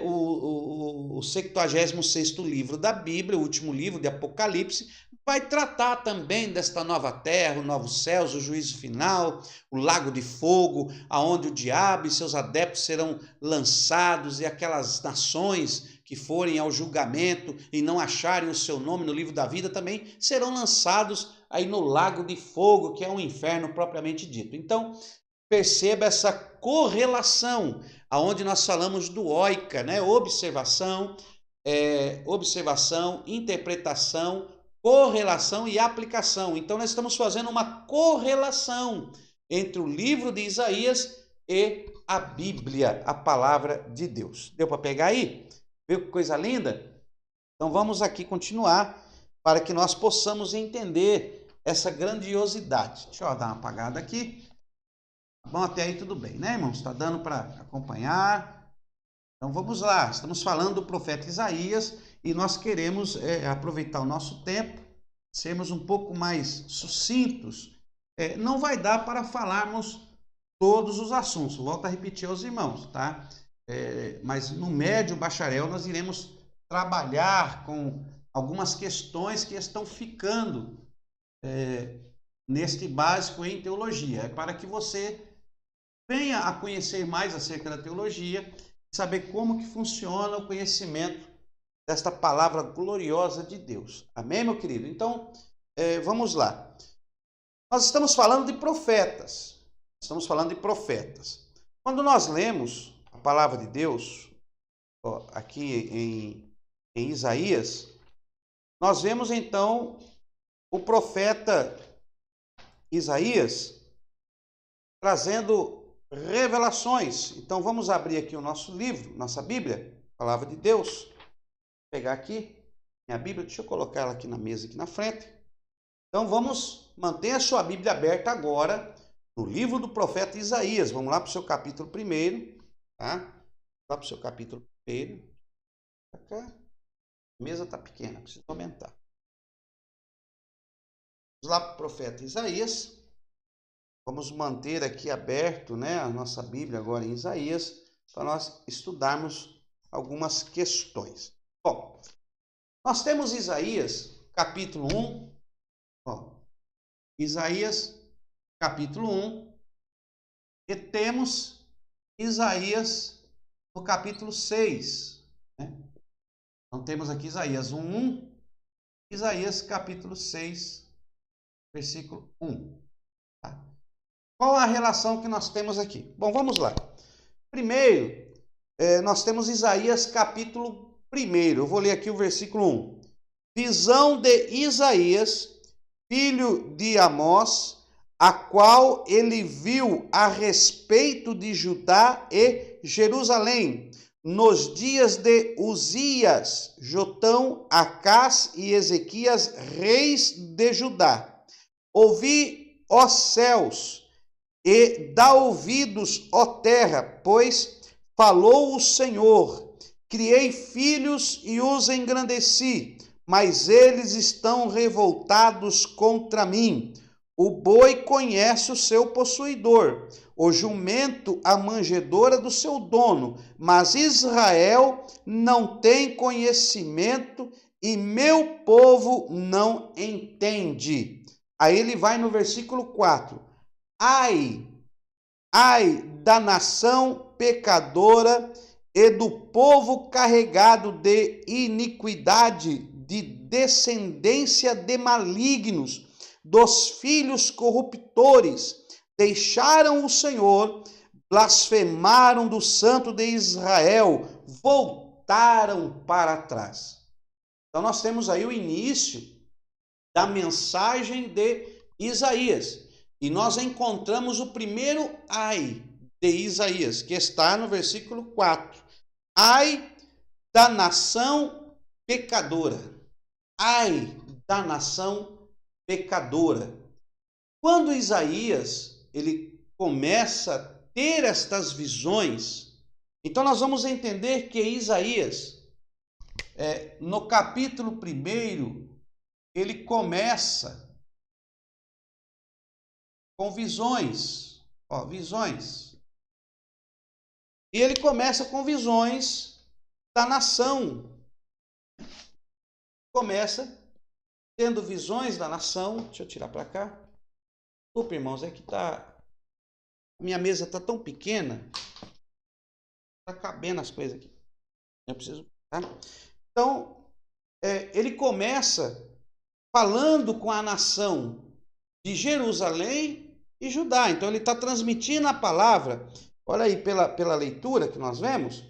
o 76º livro da Bíblia, o último livro de Apocalipse, vai tratar também desta nova terra, os novos céus, o juízo final, o lago de fogo, aonde o diabo e seus adeptos serão lançados, e aquelas nações que forem ao julgamento e não acharem o seu nome no livro da vida também serão lançados aí no lago de fogo, que é um inferno propriamente dito. Então, perceba essa correlação, aonde nós falamos do oika, né? Observação, interpretação, correlação e aplicação. Então, nós estamos fazendo uma correlação entre o livro de Isaías e a Bíblia, a palavra de Deus. Deu para pegar aí? Viu que coisa linda? Então, vamos aqui continuar para que nós possamos entender essa grandiosidade. Deixa eu dar uma apagada aqui. Bom, até aí tudo bem, né, irmãos? Está dando para acompanhar? Então vamos lá, estamos falando do profeta Isaías e nós queremos aproveitar o nosso tempo, sermos um pouco mais sucintos. Não vai dar para falarmos todos os assuntos, volto a repetir aos irmãos, tá? Mas no médio bacharel nós iremos trabalhar com algumas questões que estão ficando neste básico em teologia, para que você venha a conhecer mais acerca da teologia e saber como que funciona o conhecimento desta palavra gloriosa de Deus. Amém, meu querido? Então, vamos lá. Nós estamos falando de profetas. Estamos falando de profetas. Quando nós lemos a palavra de Deus, aqui em Isaías, nós vemos então o profeta Isaías trazendo revelações. Então vamos abrir aqui o nosso livro, nossa Bíblia, Palavra de Deus. Vou pegar aqui minha Bíblia, deixa eu colocar ela aqui na mesa, aqui na frente. Então vamos manter a sua Bíblia aberta agora no livro do profeta Isaías. Vamos lá para o seu capítulo 1, tá? Lá para o seu capítulo 1. A mesa está pequena, preciso aumentar. Vamos lá para o profeta Isaías. Vamos manter aqui aberto, né, a nossa Bíblia agora em Isaías, para nós estudarmos algumas questões. Bom, nós temos Isaías, capítulo 1, ó, Isaías, capítulo 1, e temos Isaías no capítulo 6, né? Então temos aqui Isaías 1, Isaías capítulo 6, versículo 1. Tá? Qual a relação que nós temos aqui? Bom, vamos lá. Primeiro, nós temos Isaías capítulo 1. Eu vou ler aqui o versículo 1. Visão de Isaías, filho de Amós, a qual ele viu a respeito de Judá e Jerusalém, nos dias de Uzias, Jotão, Acás e Ezequias, reis de Judá. Ouvi, ó céus, e dá ouvidos, ó terra, pois falou o Senhor. Criei filhos e os engrandeci, mas eles estão revoltados contra mim. O boi conhece o seu possuidor, o jumento a manjedoura do seu dono, mas Israel não tem conhecimento e meu povo não entende. Aí ele vai no versículo 4. Ai da nação pecadora e do povo carregado de iniquidade, de descendência de malignos, dos filhos corruptores, deixaram o Senhor, blasfemaram do Santo de Israel, voltaram para trás. Então nós temos aí o início da mensagem de Isaías. E nós encontramos o primeiro ai de Isaías, que está no versículo 4. Ai da nação pecadora. Ai da nação pecadora. Quando Isaías ele começa a ter estas visões, então nós vamos entender que Isaías, no capítulo 1, ele começa com visões, visões. E ele começa com visões da nação. Começa tendo visões da nação. Deixa eu tirar para cá. Desculpa, irmãos, é que minha mesa está tão pequena, está cabendo as coisas aqui. Eu preciso, tá? Então, ele começa falando com a nação de Jerusalém e Judá. Então ele está transmitindo a palavra. Olha aí pela leitura que nós vemos,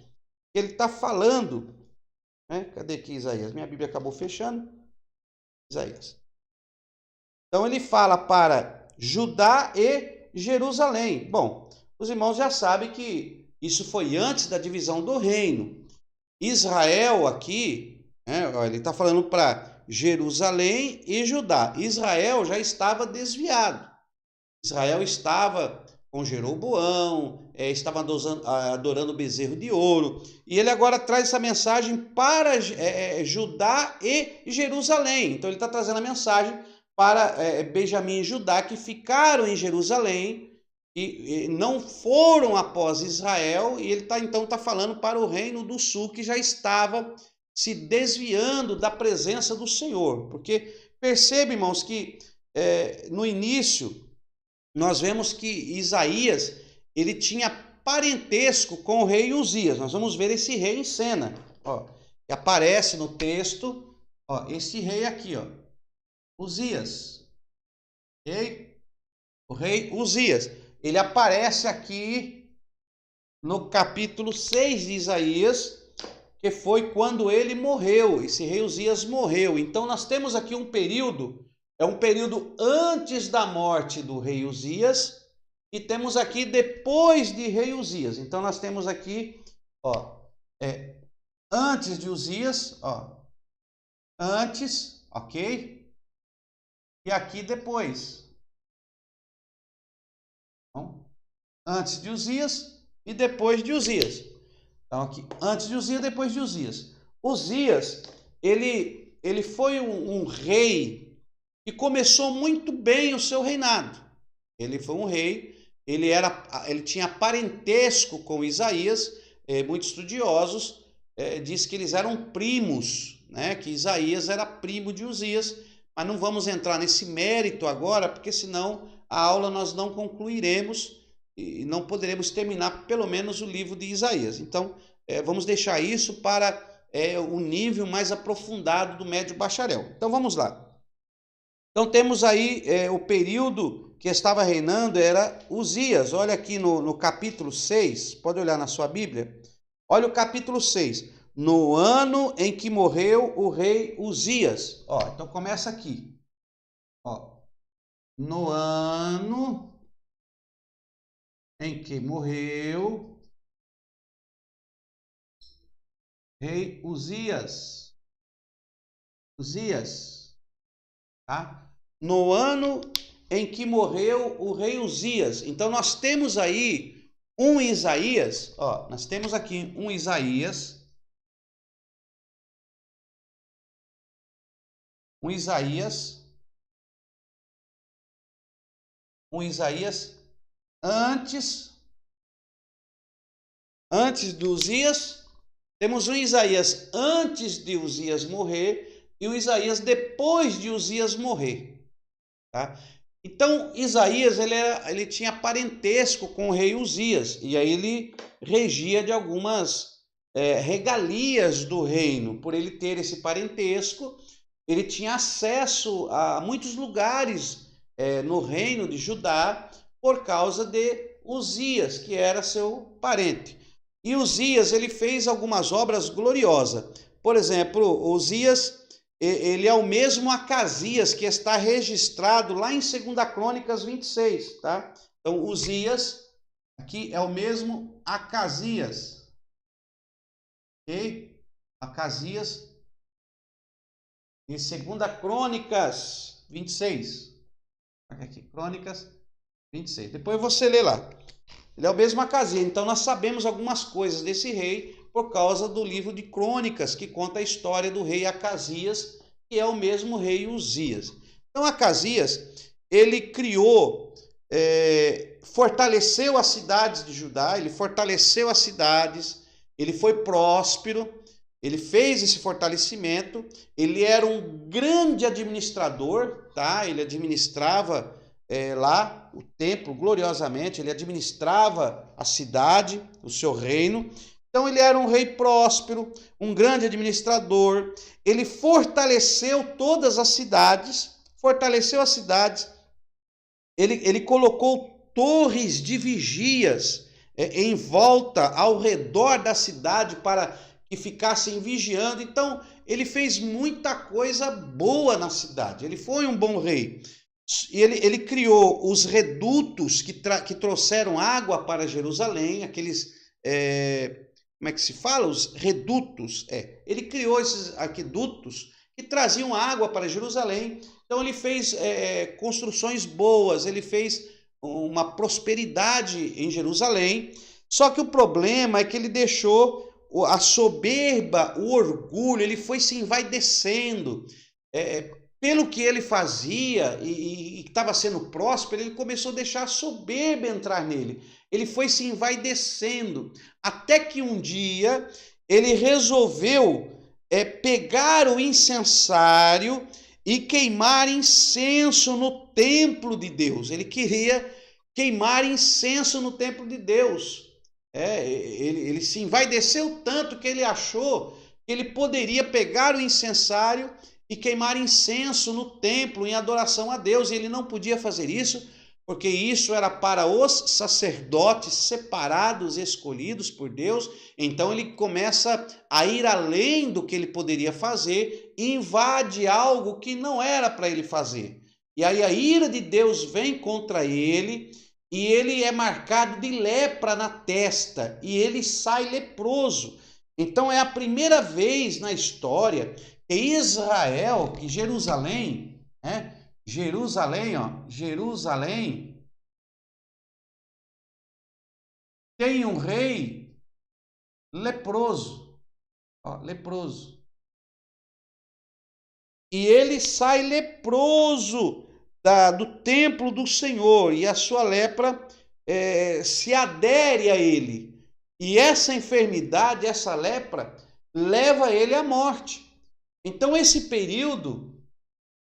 ele está falando, né? Cadê aqui Isaías? Minha Bíblia acabou fechando. Isaías. Então ele fala para Judá e Jerusalém. Bom, os irmãos já sabem que isso foi antes da divisão do reino. Israel aqui, ele está falando para Jerusalém e Judá. Israel já estava desviado. Israel estava com Jeroboão, estava adorando o bezerro de ouro. E ele agora traz essa mensagem para Judá e Jerusalém. Então ele está trazendo a mensagem para Benjamim e Judá, que ficaram em Jerusalém e não foram após Israel. E ele está falando para o reino do sul, que já estava se desviando da presença do Senhor. Porque percebe, irmãos, que no início nós vemos que Isaías ele tinha parentesco com o rei Uzias. Nós vamos ver esse rei em cena, que aparece no texto, esse rei aqui, Uzias, okay? O rei Uzias, ele aparece aqui no capítulo 6 de Isaías, que foi quando ele morreu. Esse rei Uzias morreu. Então nós temos aqui um período antes da morte do rei Uzias, e temos aqui depois de rei Uzias. Então nós temos aqui, antes de Uzias, antes, ok? E aqui depois. Então, antes de Uzias e depois de Uzias. Então aqui, antes de Uzias, depois de Uzias. Uzias, ele foi um rei que começou muito bem o seu reinado. Ele foi um rei, ele tinha parentesco com Isaías. Muitos estudiosos diz que eles eram primos, né? Que Isaías era primo de Uzias, mas não vamos entrar nesse mérito agora, porque senão a aula nós não concluiremos e não poderemos terminar pelo menos o livro de Isaías. Então, vamos deixar isso para o nível mais aprofundado do médio bacharel. Então, vamos lá. Então, temos aí o período que estava reinando era Uzias. Olha aqui no capítulo 6, pode olhar na sua Bíblia. Olha o capítulo 6. No ano em que morreu o rei Uzias. Ó, então começa aqui. Ó, no ano em que morreu rei Uzias. Uzias, tá? No ano em que morreu o rei Uzias. Então nós temos aí um Isaías, ó, nós temos aqui um Isaías antes de Uzias, temos um Isaías antes de Uzias morrer e o Isaías depois de Uzias morrer, tá? Então, Isaías, ele tinha parentesco com o rei Uzias, e aí ele regia de algumas regalias do reino. Por ele ter esse parentesco, ele tinha acesso a muitos lugares no reino de Judá, por causa de Uzias, que era seu parente. E Uzias, ele fez algumas obras gloriosas. Por exemplo, Uzias, ele é o mesmo Acasias, que está registrado lá em 2 Crônicas 26, tá? Então, Uzias, aqui é o mesmo Acasias, ok? Acasias, em 2 Crônicas 26. Aqui, Crônicas 26. Depois você lê lá. Ele é o mesmo Acasias. Então, nós sabemos algumas coisas desse rei por causa do livro de Crônicas, que conta a história do rei Acasias, que é o mesmo rei Uzias. Então, Acasias, ele criou, fortaleceu as cidades de Judá, ele fortaleceu as cidades, ele foi próspero, ele fez esse fortalecimento, ele era um grande administrador, tá? Ele administrava lá o templo gloriosamente, ele administrava a cidade, o seu reino. Então ele era um rei próspero, um grande administrador, ele fortaleceu todas as cidades, ele colocou torres de vigias em volta, ao redor da cidade, para que ficassem vigiando. Então ele fez muita coisa boa na cidade, ele foi um bom rei. E ele criou os redutos que trouxeram água para Jerusalém, aqueles... como é que se fala? Os redutos. Ele criou esses aquedutos que traziam água para Jerusalém. Então ele fez construções boas, ele fez uma prosperidade em Jerusalém. Só que o problema é que ele deixou a soberba, o orgulho, ele foi se envaidecendo. Pelo que ele fazia e estava sendo próspero, ele começou a deixar a soberba entrar nele. Ele foi se envaidecendo, até que um dia ele resolveu pegar o incensário e queimar incenso no templo de Deus. Ele queria queimar incenso no templo de Deus. Ele se envaideceu tanto que ele achou que ele poderia pegar o incensário e queimar incenso no templo em adoração a Deus. E ele não podia fazer isso, porque isso era para os sacerdotes separados, escolhidos por Deus. Então ele começa a ir além do que ele poderia fazer e invade algo que não era para ele fazer. E aí a ira de Deus vem contra ele e ele é marcado de lepra na testa e ele sai leproso. Então é a primeira vez na história que Israel, que Jerusalém, Jerusalém tem um rei leproso, leproso. E ele sai leproso do templo do Senhor, e a sua lepra se adere a ele. E essa enfermidade, essa lepra, leva ele à morte. Então, esse período,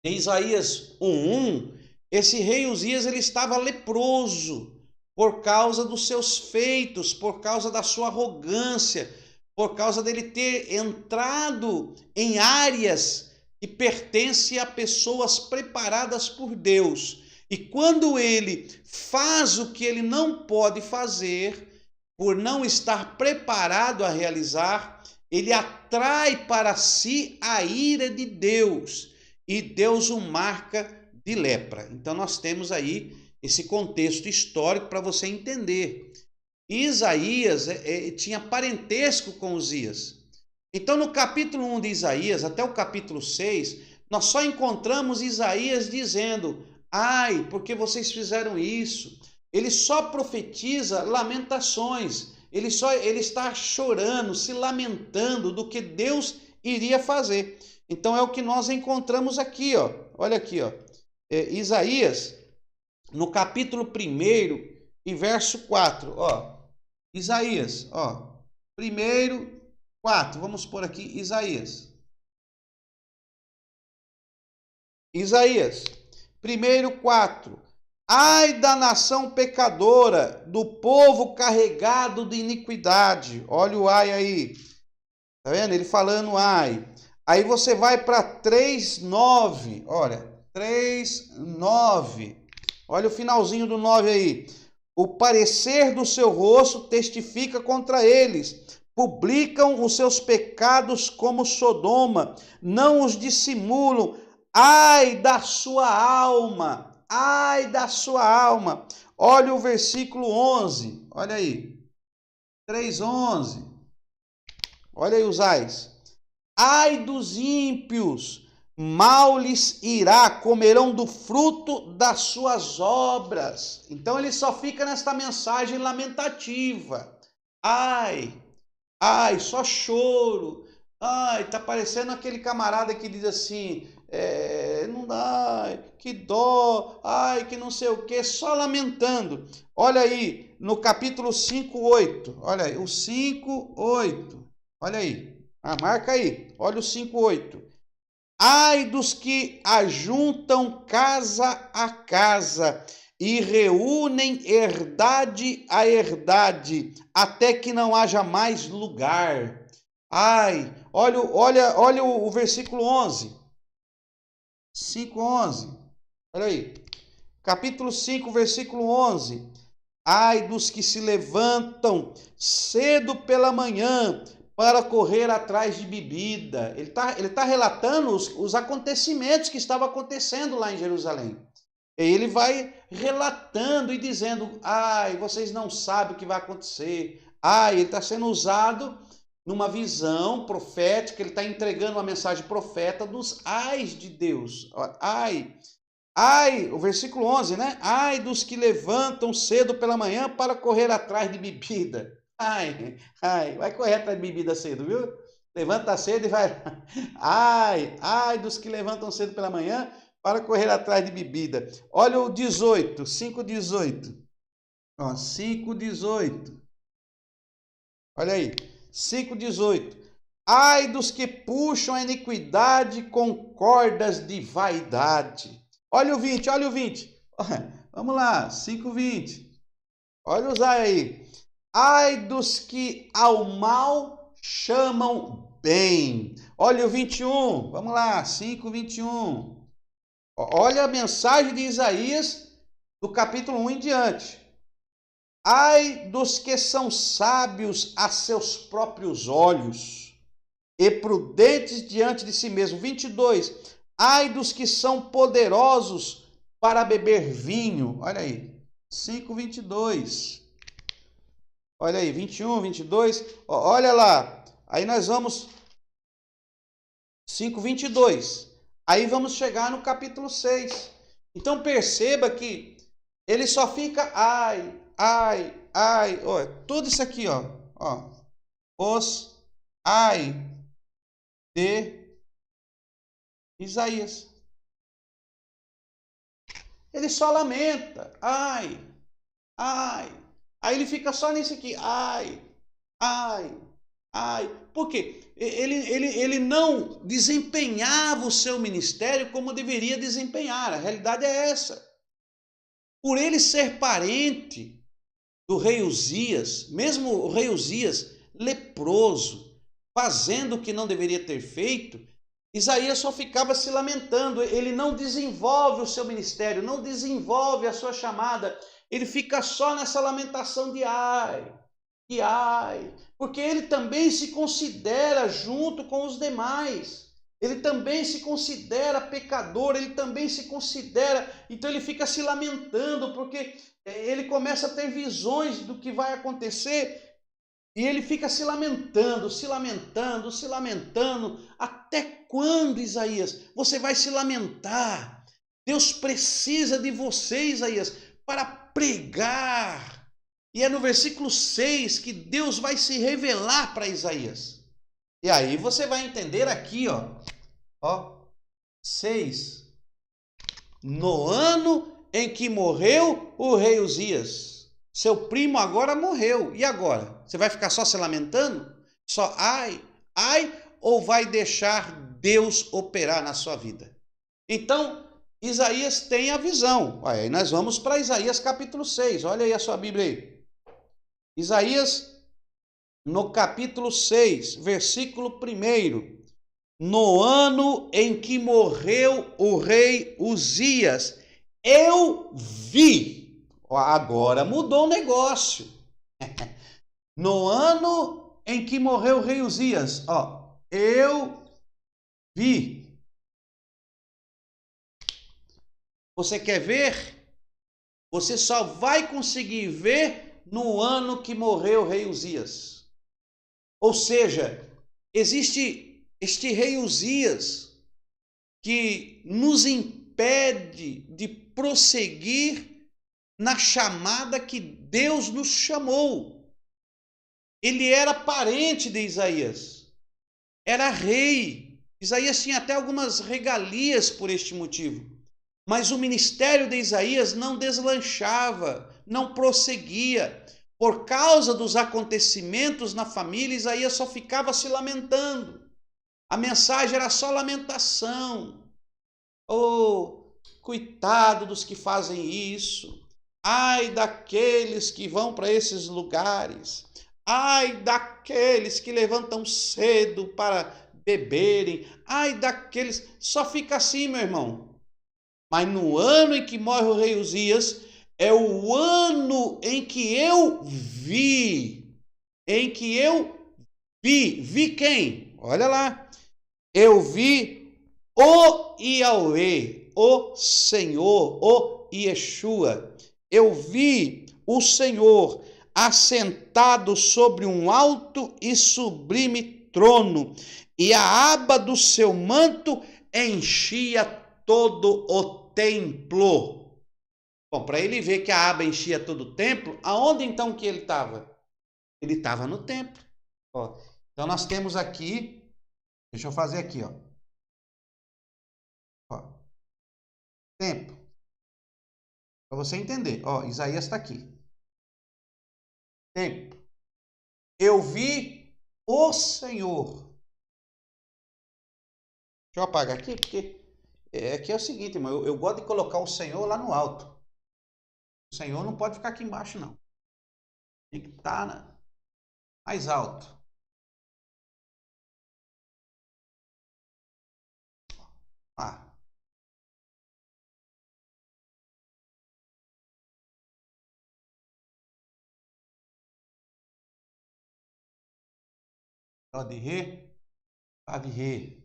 em Isaías 1:1, esse rei Uzias ele estava leproso por causa dos seus feitos, por causa da sua arrogância, por causa dele ter entrado em áreas que pertencem a pessoas preparadas por Deus. E quando ele faz o que ele não pode fazer, por não estar preparado a realizar, ele atrai para si a ira de Deus, e Deus o marca de lepra. Então nós temos aí esse contexto histórico para você entender. Isaías tinha parentesco com Uzias. Então no capítulo 1 de Isaías até o capítulo 6, nós só encontramos Isaías dizendo: ai, porque vocês fizeram isso? Ele só profetiza lamentações. Ele está chorando, se lamentando do que Deus iria fazer. Então é o que nós encontramos aqui, ó. Olha aqui, ó. Isaías, no capítulo 1 e verso 4, ó. Isaías, ó. 1:4. Vamos pôr aqui Isaías. Isaías, 1:4. Ai da nação pecadora, do povo carregado de iniquidade. Olha o ai aí. Tá vendo? Ele falando ai. Aí você vai para 3:9. Olha, 3:9. Olha o finalzinho do 9 aí. O parecer do seu rosto testifica contra eles. Publicam os seus pecados como Sodoma. Não os dissimulam. Ai da sua alma. Ai da sua alma. Olha o versículo 11. Olha aí. 3:11. Olha aí os ais. Ai dos ímpios, mal lhes irá, comerão do fruto das suas obras. Então ele só fica nesta mensagem lamentativa. Ai, ai, só choro. Ai, tá parecendo aquele camarada que diz assim, não dá, que dó, ai, que não sei o que, só lamentando. Olha aí, no capítulo 5:8, olha aí, o 5:8, olha aí. Marca aí, olha o 5:8. Ai dos que ajuntam casa a casa e reúnem herdade a herdade, até que não haja mais lugar. Ai, olha o versículo 11. 5:11. Olha aí. Capítulo 5, versículo 11. Ai dos que se levantam cedo pela manhã para correr atrás de bebida. Ele tá relatando os acontecimentos que estavam acontecendo lá em Jerusalém. E ele vai relatando e dizendo, ai, vocês não sabem o que vai acontecer. Ai, ele está sendo usado numa visão profética, ele está entregando uma mensagem profeta dos ais de Deus. Ai, ai, o versículo 11, né? Ai dos que levantam cedo pela manhã para correr atrás de bebida. Ai, ai, vai correr atrás de bebida cedo, viu? Levanta cedo e vai. Ai, ai dos que levantam cedo pela manhã para correr atrás de bebida. Olha o 18, 5:18. Ó, 5:18. Olha aí, 5:18. Ai dos que puxam a iniquidade com cordas de vaidade. Olha o 20, olha o 20. Vamos lá, 5:20. Olha os ai aí. Ai dos que ao mal chamam bem. Olha o 21. Vamos lá, 5:21. Olha a mensagem de Isaías do capítulo 1 em diante. Ai dos que são sábios a seus próprios olhos e prudentes diante de si mesmo. 22. Ai dos que são poderosos para beber vinho. Olha aí. 5:22. Olha aí, 21, 22. Olha lá. Aí nós vamos 5:22. Aí vamos chegar no capítulo 6. Então perceba que ele só fica ai, ai, ai. Ó, tudo isso aqui, ó. Os ai de Isaías. Ele só lamenta, ai, ai. Aí ele fica só nesse aqui, ai, ai, ai. Por quê? Ele não desempenhava o seu ministério como deveria desempenhar. A realidade é essa. Por ele ser parente do rei Uzias, mesmo o rei Uzias leproso, fazendo o que não deveria ter feito, Isaías só ficava se lamentando. Ele não desenvolve o seu ministério, não desenvolve a sua chamada. Ele fica só nessa lamentação de ai, e ai, porque ele também se considera junto com os demais. Ele também se considera pecador, ele também se considera, então ele fica se lamentando, porque ele começa a ter visões do que vai acontecer, e ele fica se lamentando, se lamentando, se lamentando. Até quando, Isaías, você vai se lamentar? Deus precisa de você, Isaías, para pregar. E é no versículo 6 que Deus vai se revelar para Isaías. E aí você vai entender aqui, ó, 6. No ano em que morreu o rei Uzias. Seu primo agora morreu. E agora? Você vai ficar só se lamentando? Só ai, ai, ou vai deixar Deus operar na sua vida? Então, Isaías tem a visão. Aí nós vamos para Isaías capítulo 6. Olha aí a sua Bíblia aí. Isaías, no capítulo 6, versículo 1. No ano em que morreu o rei Uzias, eu vi. Agora mudou o negócio. No ano em que morreu o rei Uzias, eu vi. Você quer ver? Você só vai conseguir ver no ano que morreu o rei Uzias. Ou seja, existe este rei Uzias que nos impede de prosseguir na chamada que Deus nos chamou. Ele era parente de Isaías, era rei. Isaías tinha até algumas regalias por este motivo. Mas o ministério de Isaías não deslanchava, não prosseguia. Por causa dos acontecimentos na família, Isaías só ficava se lamentando. A mensagem era só lamentação. Oh, coitado dos que fazem isso. Ai daqueles que vão para esses lugares. Ai daqueles que levantam cedo para beberem. Ai daqueles... Só fica assim, meu irmão. Mas no ano em que morre o rei Uzias, é o ano em que eu vi. Em que eu vi. Vi quem? Olha lá. Eu vi o Yahweh, o Senhor, o Yeshua. Eu vi o Senhor assentado sobre um alto e sublime trono, e a aba do seu manto enchia todo o templo. Bom, para ele ver que a aba enchia todo o templo, aonde então que ele estava? Ele estava no templo. Então nós temos aqui, deixa eu fazer aqui, templo. Para você entender, Isaías está aqui. Templo. Eu vi o Senhor. Deixa eu apagar aqui, porque aqui é o seguinte, irmão, eu gosto de colocar o Senhor lá no alto. O Senhor não pode ficar aqui embaixo, não. Tem que estar mais alto. De ré, Fá de ré.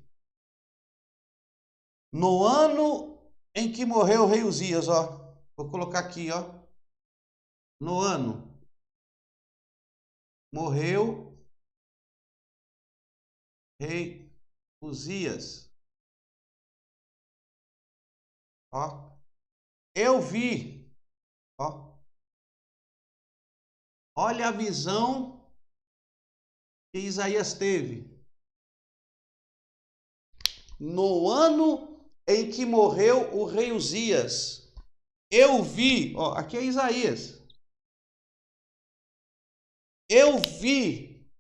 No ano em que morreu o rei Uzias, vou colocar aqui, no ano morreu rei Uzias, eu vi, olha a visão que Isaías teve. No ano em que morreu o rei Uzias, Eu vi, ó, aqui é Isaías. Eu vi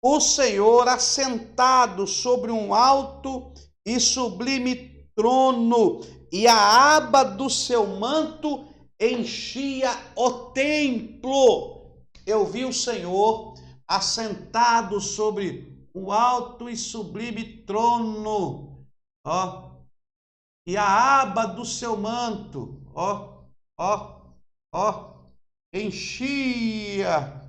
o Senhor assentado sobre um alto e sublime trono, e a aba do seu manto enchia o templo. Eu vi o Senhor assentado sobre o alto e sublime trono, ó, e a aba do seu manto, ó, enchia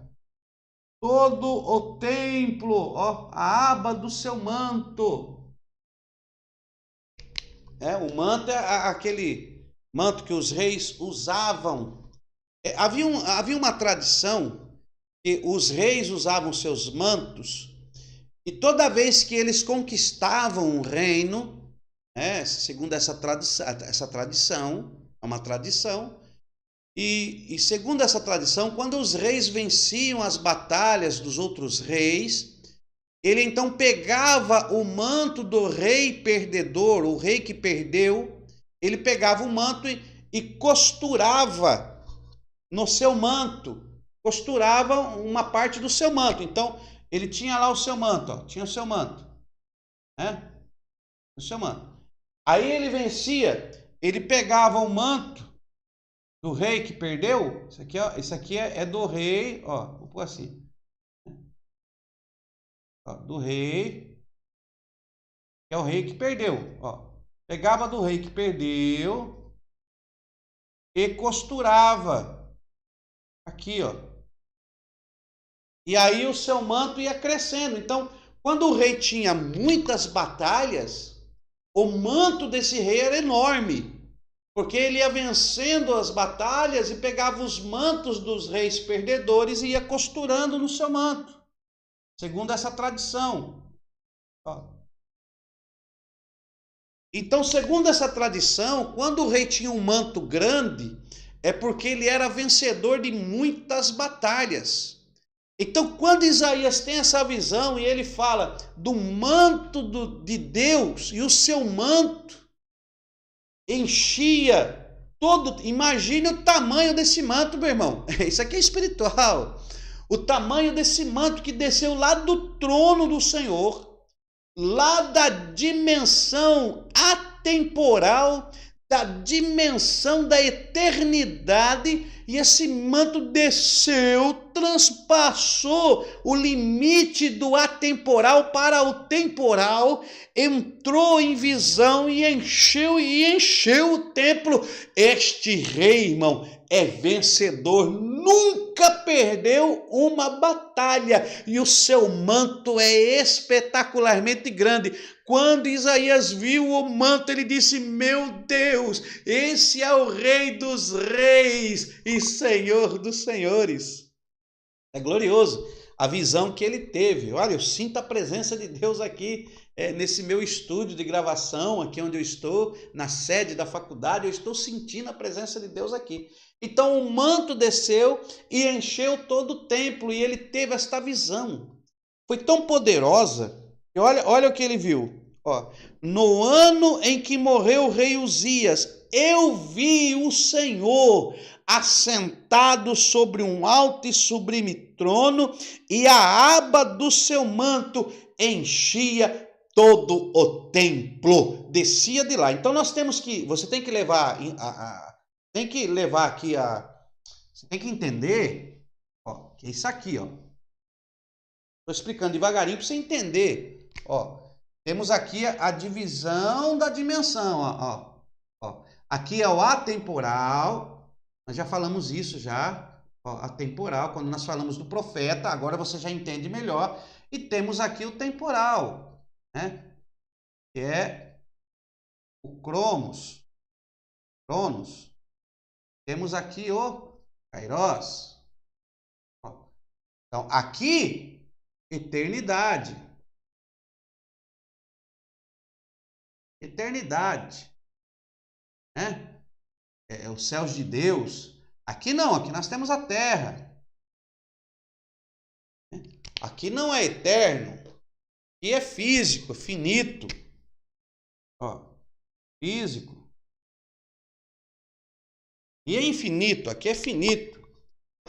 todo o templo, ó, a aba do seu manto. O manto é aquele manto que os reis usavam. Havia uma tradição que os reis usavam seus mantos e toda vez que eles conquistavam um reino, segundo essa tradição, é uma tradição, e segundo essa tradição, quando os reis venciam as batalhas dos outros reis, ele então pegava o manto do rei perdedor, o rei que perdeu, ele pegava o manto e costurava no seu manto, costurava uma parte do seu manto. Então, ele tinha lá o seu manto, ó, tinha o seu manto, né? O seu manto. Aí ele vencia, ele pegava o manto do rei que perdeu, isso aqui, ó, isso aqui é do rei, ó, vou pôr assim, ó, do rei, que é o rei que perdeu, ó. Pegava do rei que perdeu e costurava aqui, ó. E aí o seu manto ia crescendo. Então, quando o rei tinha muitas batalhas, o manto desse rei era enorme, porque ele ia vencendo as batalhas e pegava os mantos dos reis perdedores e ia costurando no seu manto, segundo essa tradição. Então, segundo essa tradição, quando o rei tinha um manto grande, é porque ele era vencedor de muitas batalhas. Então, quando Isaías tem essa visão e ele fala do manto de Deus, e o seu manto enchia todo. Imagine o tamanho desse manto, meu irmão. Isso aqui é espiritual. O tamanho desse manto que desceu lá do trono do Senhor, lá da dimensão atemporal, da dimensão da eternidade, e esse manto desceu, transpassou o limite do atemporal para o temporal, entrou em visão e encheu o templo. Este rei, irmão, é vencedor, nunca perdeu uma batalha, e o seu manto é espetacularmente grande. Quando Isaías viu o manto, ele disse: meu Deus, esse é o Rei dos Reis e Senhor dos Senhores. É glorioso a visão que ele teve. Olha, eu sinto a presença de Deus aqui, nesse meu estúdio de gravação, aqui onde eu estou, na sede da faculdade, eu estou sentindo a presença de Deus aqui. Então o manto desceu e encheu todo o templo, e ele teve esta visão. Foi tão poderosa, que olha o que ele viu. Ó, no ano em que morreu o rei Uzias, eu vi o Senhor assentado sobre um alto e sublime trono, e a aba do seu manto enchia todo o templo, descia de lá. Então você tem que levar aqui você tem que entender, ó, que é isso aqui, ó. Estou explicando devagarinho para você entender, ó. Temos aqui a divisão da dimensão, ó. Aqui é o atemporal, nós já falamos isso já, ó, atemporal, quando nós falamos do profeta, agora você já entende melhor. E temos aqui o temporal, né? Que é o Cronos. Temos aqui o Kairos. Ó. Então, aqui, eternidade. Eternidade, né? Os céus de Deus. Aqui não, aqui nós temos a terra. Aqui não é eterno, aqui é físico, finito. Ó, físico. E é infinito, aqui é finito.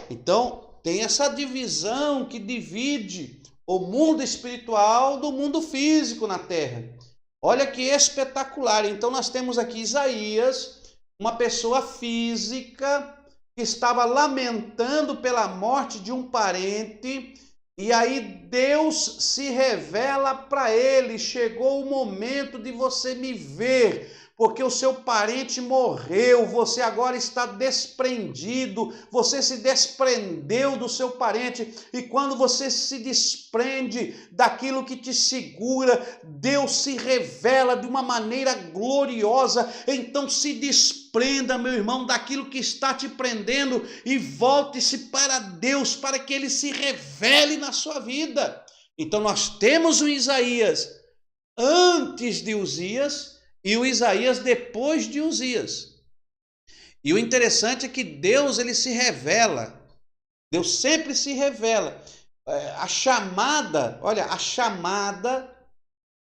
Então, tem essa divisão que divide o mundo espiritual do mundo físico na Terra. Olha que espetacular. Então, nós temos aqui Isaías, uma pessoa física que estava lamentando pela morte de um parente, e aí Deus se revela para ele: chegou o momento de você me ver, porque o seu parente morreu, você agora está desprendido, você se desprendeu do seu parente, e quando você se desprende daquilo que te segura, Deus se revela de uma maneira gloriosa. Então se desprenda, meu irmão, daquilo que está te prendendo e volte-se para Deus, para que Ele se revele na sua vida. Então nós temos o Isaías antes de Uzias e o Isaías depois de Uzias. E o interessante é que Deus, ele se revela. Deus sempre se revela. A chamada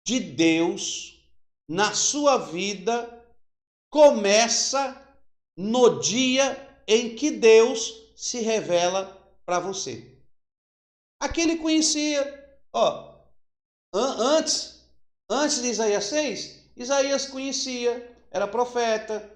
de Deus na sua vida começa no dia em que Deus se revela para você. Aqui ele conhecia, antes de Isaías 6, Isaías conhecia, era profeta,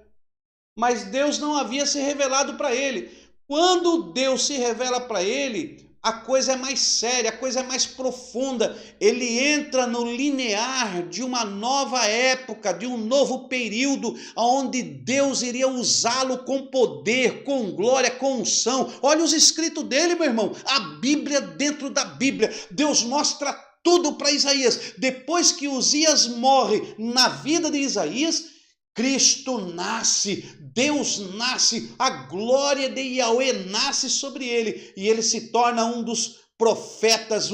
mas Deus não havia se revelado para ele. Quando Deus se revela para ele, a coisa é mais séria, a coisa é mais profunda. Ele entra no linear de uma nova época, de um novo período, onde Deus iria usá-lo com poder, com glória, com unção. Olha os escritos dele, meu irmão, a Bíblia dentro da Bíblia. Deus mostra tudo para Isaías. Depois que Uzias morre na vida de Isaías, Cristo nasce, Deus nasce, a glória de Yahweh nasce sobre ele, e ele se torna um dos profetas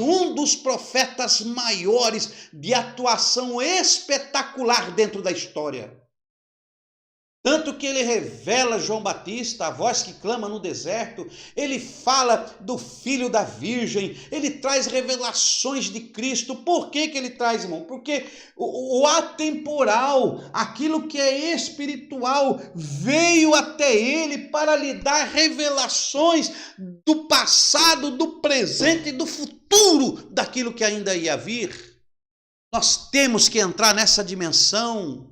maiores, de atuação espetacular dentro da história. Tanto que ele revela João Batista, a voz que clama no deserto, ele fala do filho da virgem, ele traz revelações de Cristo. Por que ele traz, irmão? Porque o atemporal, aquilo que é espiritual, veio até ele para lhe dar revelações do passado, do presente e do futuro, daquilo que ainda ia vir. Nós temos que entrar nessa dimensão.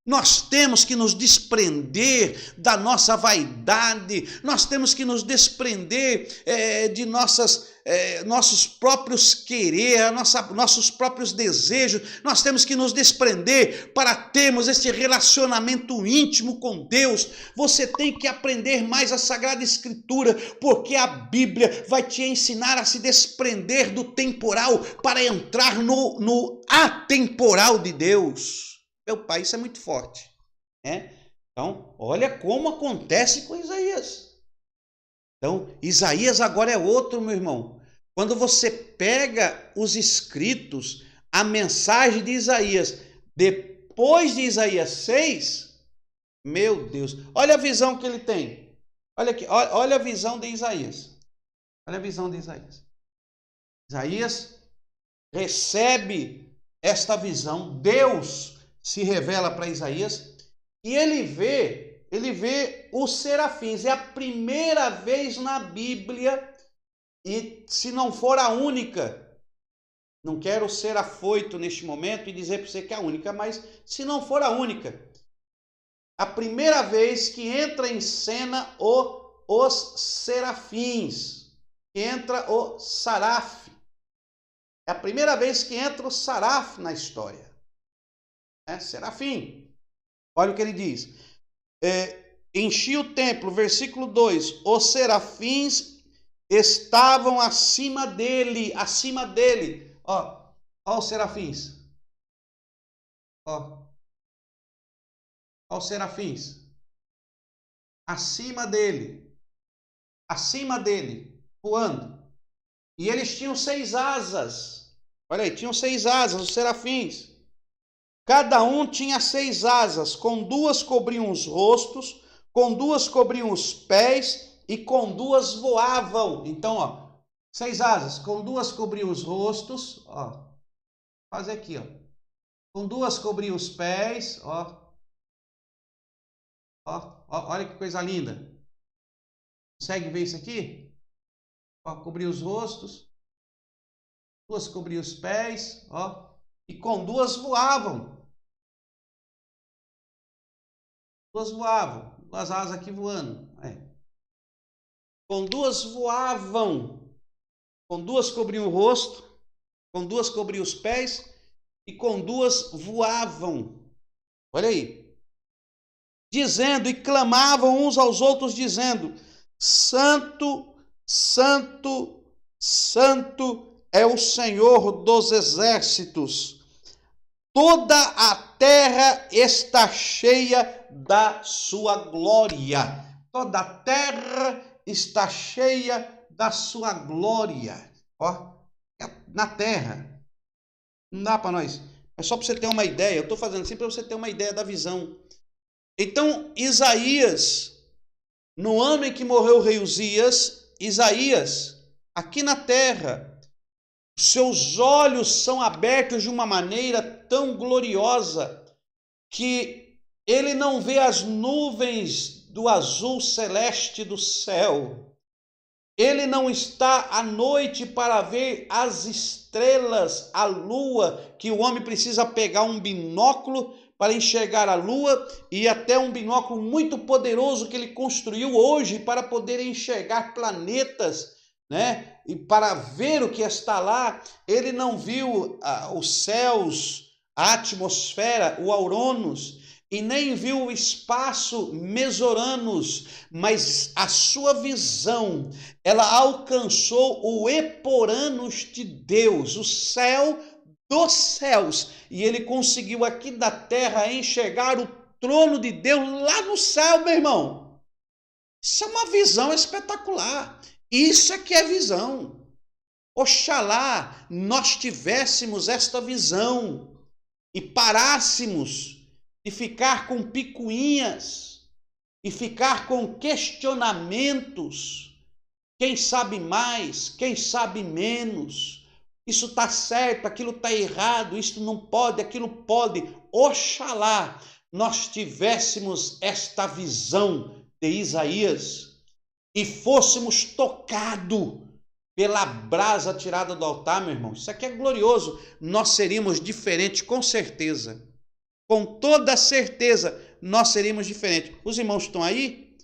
Nós temos que nos desprender da nossa vaidade, nós temos que nos desprender de nossos próprios querer, nossos próprios desejos, nós temos que nos desprender para termos esse relacionamento íntimo com Deus. Você tem que aprender mais a Sagrada Escritura, porque a Bíblia vai te ensinar a se desprender do temporal para entrar no atemporal de Deus. Meu pai, isso é muito forte, né? Então, olha como acontece com Isaías. Então, Isaías agora é outro, meu irmão. Quando você pega os escritos, a mensagem de Isaías, depois de Isaías 6, meu Deus, olha a visão que ele tem. Olha aqui, olha a visão de Isaías. Olha a visão de Isaías. Isaías recebe esta visão, Deus se revela para Isaías, e ele vê os serafins. É a primeira vez na Bíblia, e se não for a única, não quero ser afoito neste momento e dizer para você que é a única, mas se não for a única, a primeira vez que entra em cena os serafins, que entra o Saraf. É a primeira vez que entra o Saraf na história. Serafim. Olha o que ele diz. Enchi o templo, versículo 2. Os serafins estavam acima dele. Ó os serafins. Ó os serafins. Acima dele, voando. E eles tinham 6 asas. Olha aí, tinham 6 asas, os serafins. Cada um tinha 6 asas, com 2 cobriam os rostos, com 2 cobriam os pés e com 2 voavam. Então, 6 asas, com 2 cobriam os rostos, faz aqui, com 2 cobriam os pés, Ó, olha que coisa linda. Consegue ver isso aqui? Ó, cobrir os rostos, duas cobriam os pés, ó, e com duas voavam. Duas voavam, duas asas aqui voando. Com duas voavam, com duas cobriam o rosto, com duas cobriam os pés e com duas voavam. Olha aí. Dizendo, e clamavam uns aos outros, dizendo: Santo, Santo, Santo é o Senhor dos exércitos. Toda a terra está cheia da sua glória. Toda a terra está cheia da sua glória. Ó, na terra. Não dá para nós. É só para você ter uma ideia. Eu estou fazendo assim para você ter uma ideia da visão. Então, Isaías, no ano em que morreu o rei Uzias, Isaías, aqui na terra, seus olhos são abertos de uma maneira tão gloriosa que ele não vê as nuvens do azul celeste do céu. Ele não está à noite para ver as estrelas, a lua, que o homem precisa pegar um binóculo para enxergar a lua, e até um binóculo muito poderoso que ele construiu hoje para poder enxergar planetas, né? E para ver o que está lá. Ele não viu os céus, a atmosfera, o Aurônos, e nem viu o espaço Mesoranos, mas a sua visão, ela alcançou o Eporanos de Deus, o céu dos céus, e ele conseguiu aqui da terra enxergar o trono de Deus lá no céu, meu irmão. Isso é uma visão espetacular. Isso é que é visão. Oxalá nós tivéssemos esta visão e parássemos de ficar com picuinhas e ficar com questionamentos. Quem sabe mais, quem sabe menos. Isso está certo, aquilo está errado, isso não pode, aquilo pode. Oxalá nós tivéssemos esta visão de Isaías e fôssemos tocados pela brasa tirada do altar, meu irmão. Isso aqui é glorioso. Nós seríamos diferentes, com certeza. Com toda certeza, nós seríamos diferentes. Os irmãos estão aí?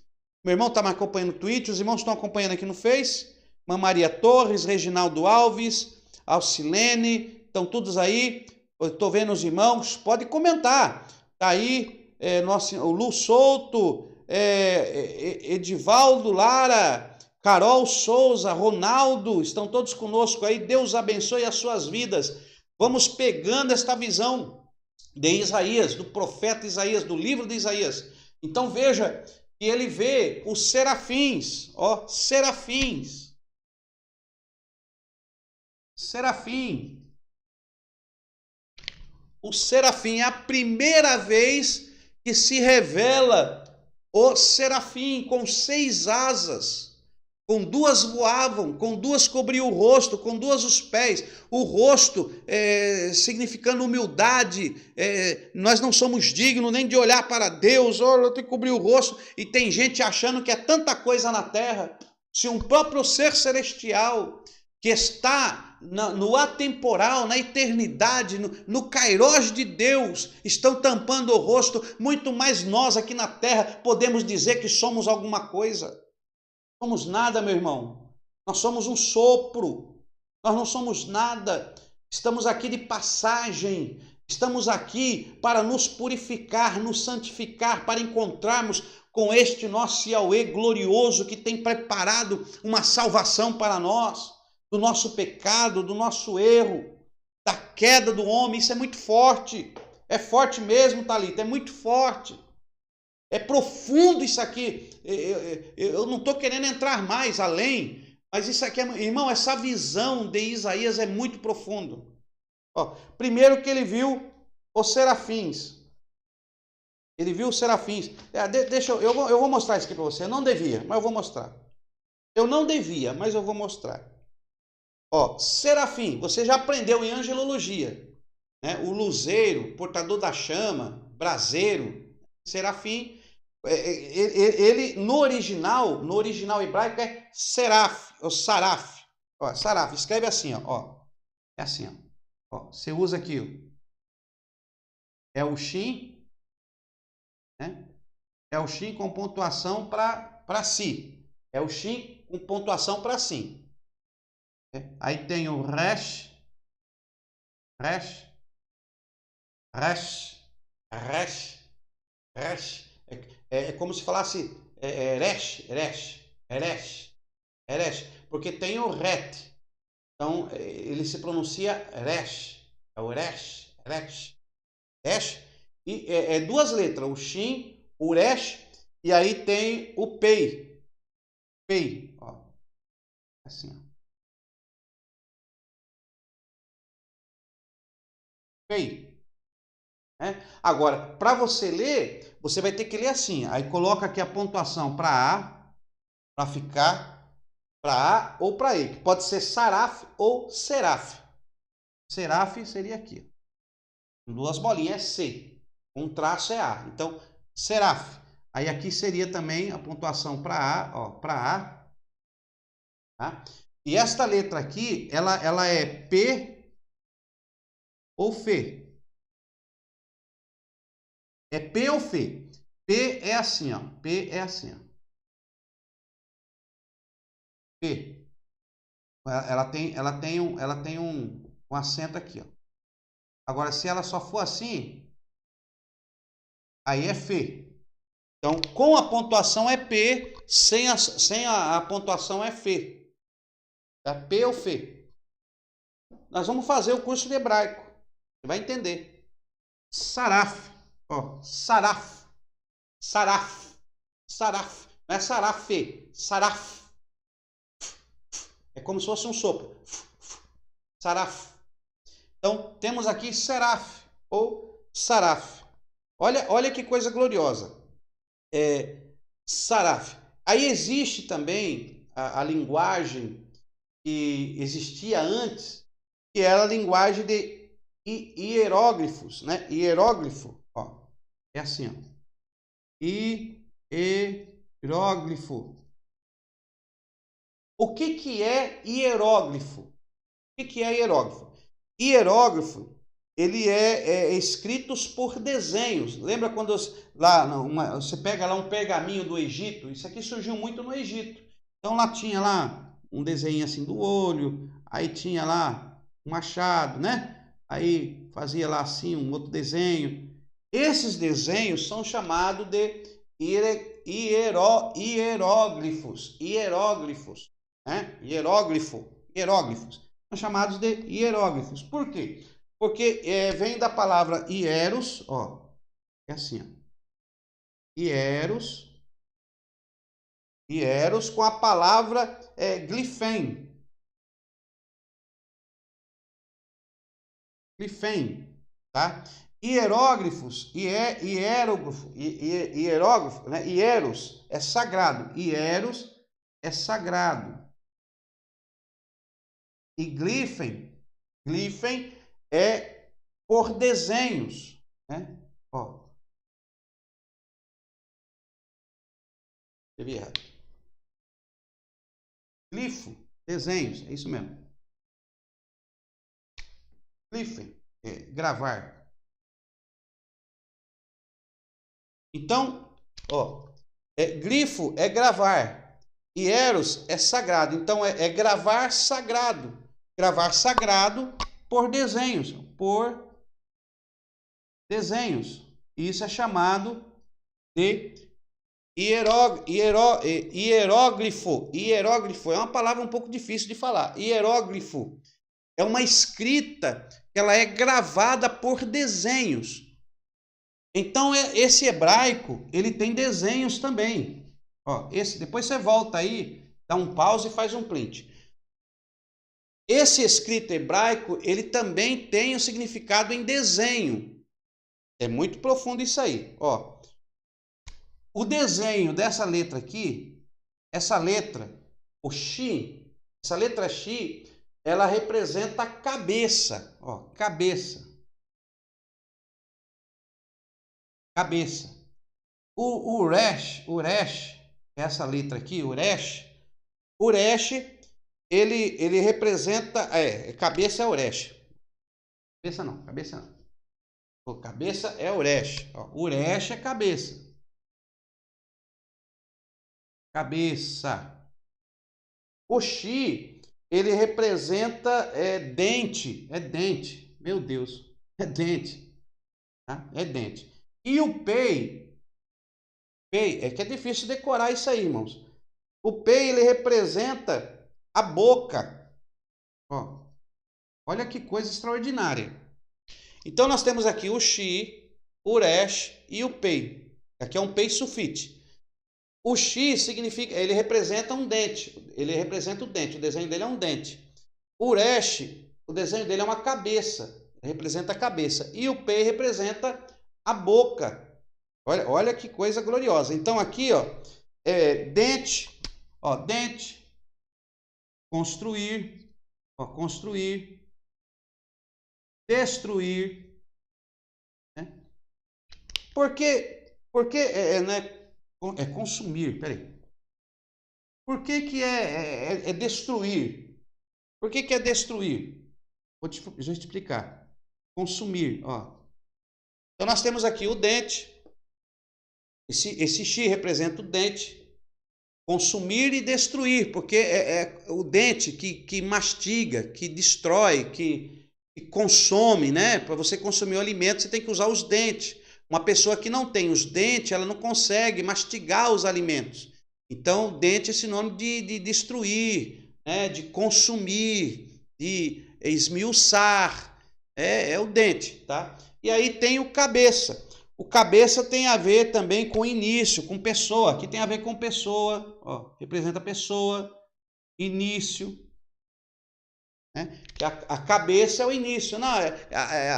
Meu irmão está me acompanhando no Twitter, os irmãos estão acompanhando aqui no Face. Maria Torres, Reginaldo Alves, Alcilene, estão todos aí. Eu estou vendo os irmãos, pode comentar. Está aí o Lu Souto, Edivaldo Lara, Carol Souza, Ronaldo, estão todos conosco aí. Deus abençoe as suas vidas. Vamos pegando esta visão de Isaías, do profeta Isaías, do livro de Isaías. Então veja que ele vê os serafins, ó, serafins. Serafim. O serafim é a primeira vez que se revela o serafim com 6 asas. Com 2 voavam, com 2 cobriam o rosto, com 2 os pés. O rosto significando humildade. Nós não somos dignos nem de olhar para Deus. Oh, eu tenho que cobrir o rosto. E tem gente achando que é tanta coisa na terra. Se um próprio ser celestial que está no atemporal, na eternidade, no kairós de Deus, estão tampando o rosto, muito mais nós aqui na terra podemos dizer que somos alguma coisa. Somos nada, meu irmão. Nós somos um sopro. Nós não somos nada. Estamos aqui de passagem. Estamos aqui para nos purificar, nos santificar, para encontrarmos com este nosso Yahweh glorioso que tem preparado uma salvação para nós, do nosso pecado, do nosso erro, da queda do homem. Isso é muito forte. É forte mesmo, Thalita, é muito forte. É profundo isso aqui. Eu não estou querendo entrar mais além, mas isso aqui, irmão, essa visão de Isaías é muito profundo. Ó, primeiro que ele viu os serafins. Ele viu os serafins. Eu vou mostrar isso aqui para você. Eu não devia, mas eu vou mostrar. Eu não devia, mas eu vou mostrar. Ó, serafim, você já aprendeu em angelologia, né? O luzeiro, portador da chama, braseiro, serafim. Ele no original hebraico é seraf, ou saraf. Ó, saraf, escreve assim, ó. É assim, ó. Você usa aqui, ó. É o shin, né? É o shin com pontuação para si. É o shin com pontuação para sim. Aí tem o resh, resh, resh, resh, resh. É como se falasse resh, resh, resh, resh. Porque tem o ret. Então, ele se pronuncia resh. É o resh, resh, resh. E é duas letras, o shin, o resh, e aí tem o pei. Pei, ó. Assim, ó. Pei. Né? Agora, para você ler, você vai ter que ler assim. Aí coloca aqui a pontuação para A, para ficar para A ou para E, que pode ser saraf ou seraf. Seraf seria aqui. Duas bolinhas é C. Um traço é A. Então, seraf. Aí aqui seria também a pontuação para A, ó, para A. Tá? E esta letra aqui, ela é P ou F. É P ou F. P é assim, ó. P é assim, ó. P. Ela tem um acento aqui, ó. Agora, se ela só for assim, aí é F. Então, com a pontuação é P, sem a pontuação é F. É P ou F. Nós vamos fazer o curso de hebraico. Você vai entender. Saraf. Ó, saraf. Saraf. Saraf. Não é saraf, saraf. É como se fosse um sopro. Saraf. Então, temos aqui seraf ou saraf. Olha que coisa gloriosa. Saraf. Aí existe também a linguagem que existia antes, que era a linguagem de hieróglifos, né? Hieróglifo, ó. É assim, ó. Hieróglifo. O que é hieróglifo? O que é hieróglifo? Hieróglifo, ele é escritos por desenhos. Lembra quando você pega lá um pergaminho do Egito? Isso aqui surgiu muito no Egito. Então lá tinha lá um desenho assim do olho, aí tinha lá um machado, né? Aí fazia lá assim um outro desenho. Esses desenhos são chamados de hieróglifos, né? Hieróglifos. São chamados de hieróglifos. Por quê? Porque vem da palavra hieros, ó, é assim, ó. Hieros com a palavra glifem. Glifem, tá? Hieróglifos, hieróglifo, né? Hieros é sagrado, hieros é sagrado. E glifem é por desenhos, né? Ó, escrevi errado. Glifo, desenhos, é isso mesmo. Glifem, gravar. Então, ó, glifo é gravar. Hieros é sagrado. Então, é gravar sagrado. Gravar sagrado por desenhos. Por desenhos. Isso é chamado de hieróglifo. Hieróglifo é uma palavra um pouco difícil de falar. Hieróglifo é uma escrita que ela é gravada por desenhos. Então, esse hebraico, ele tem desenhos também. Ó, depois você volta aí, dá um pause e faz um print. Esse escrito hebraico, ele também tem o significado em desenho. É muito profundo isso aí. Ó, o desenho dessa letra aqui, essa letra, o Shi, essa letra Shi, ela representa a cabeça. Ó, cabeça. Cabeça. O Uresh, essa letra aqui, Uresh, ele representa, cabeça é Uresh. Cabeça não. Pô, cabeça é Uresh. Uresh é cabeça. O Shi, ele representa dente. É dente. Meu Deus. É dente. Tá? É dente. E o Pei, é que é difícil decorar isso aí, irmãos. O Pei, ele representa a boca. Ó, olha que coisa extraordinária. Então, nós temos aqui o Shi, o Uresh e o Pei. Aqui é um Pei sulfite. O Shi significa, ele representa um dente. Ele representa o dente. O desenho dele é um dente. O Uresh, o desenho dele é uma cabeça. Representa a cabeça. E o Pei representa a boca. Olha que coisa gloriosa. Então aqui, ó, dente, dente, construir, construir, destruir, né? Porque né? Consumir, peraí. Por que é destruir? Por que é destruir? Vou te explicar. Consumir, ó. Então nós temos aqui o dente. Esse Shi representa o dente. Consumir e destruir, porque é o dente que mastiga, que destrói, que consome, né? Para você consumir o alimento, você tem que usar os dentes. Uma pessoa que não tem os dentes, ela não consegue mastigar os alimentos. Então, dente é sinônimo de destruir, né? De consumir, de esmiuçar. É o dente, tá? E aí tem o cabeça. O cabeça tem a ver também com início, com pessoa. Aqui tem a ver com pessoa, ó, representa pessoa, início. Né? A cabeça é o início. Não,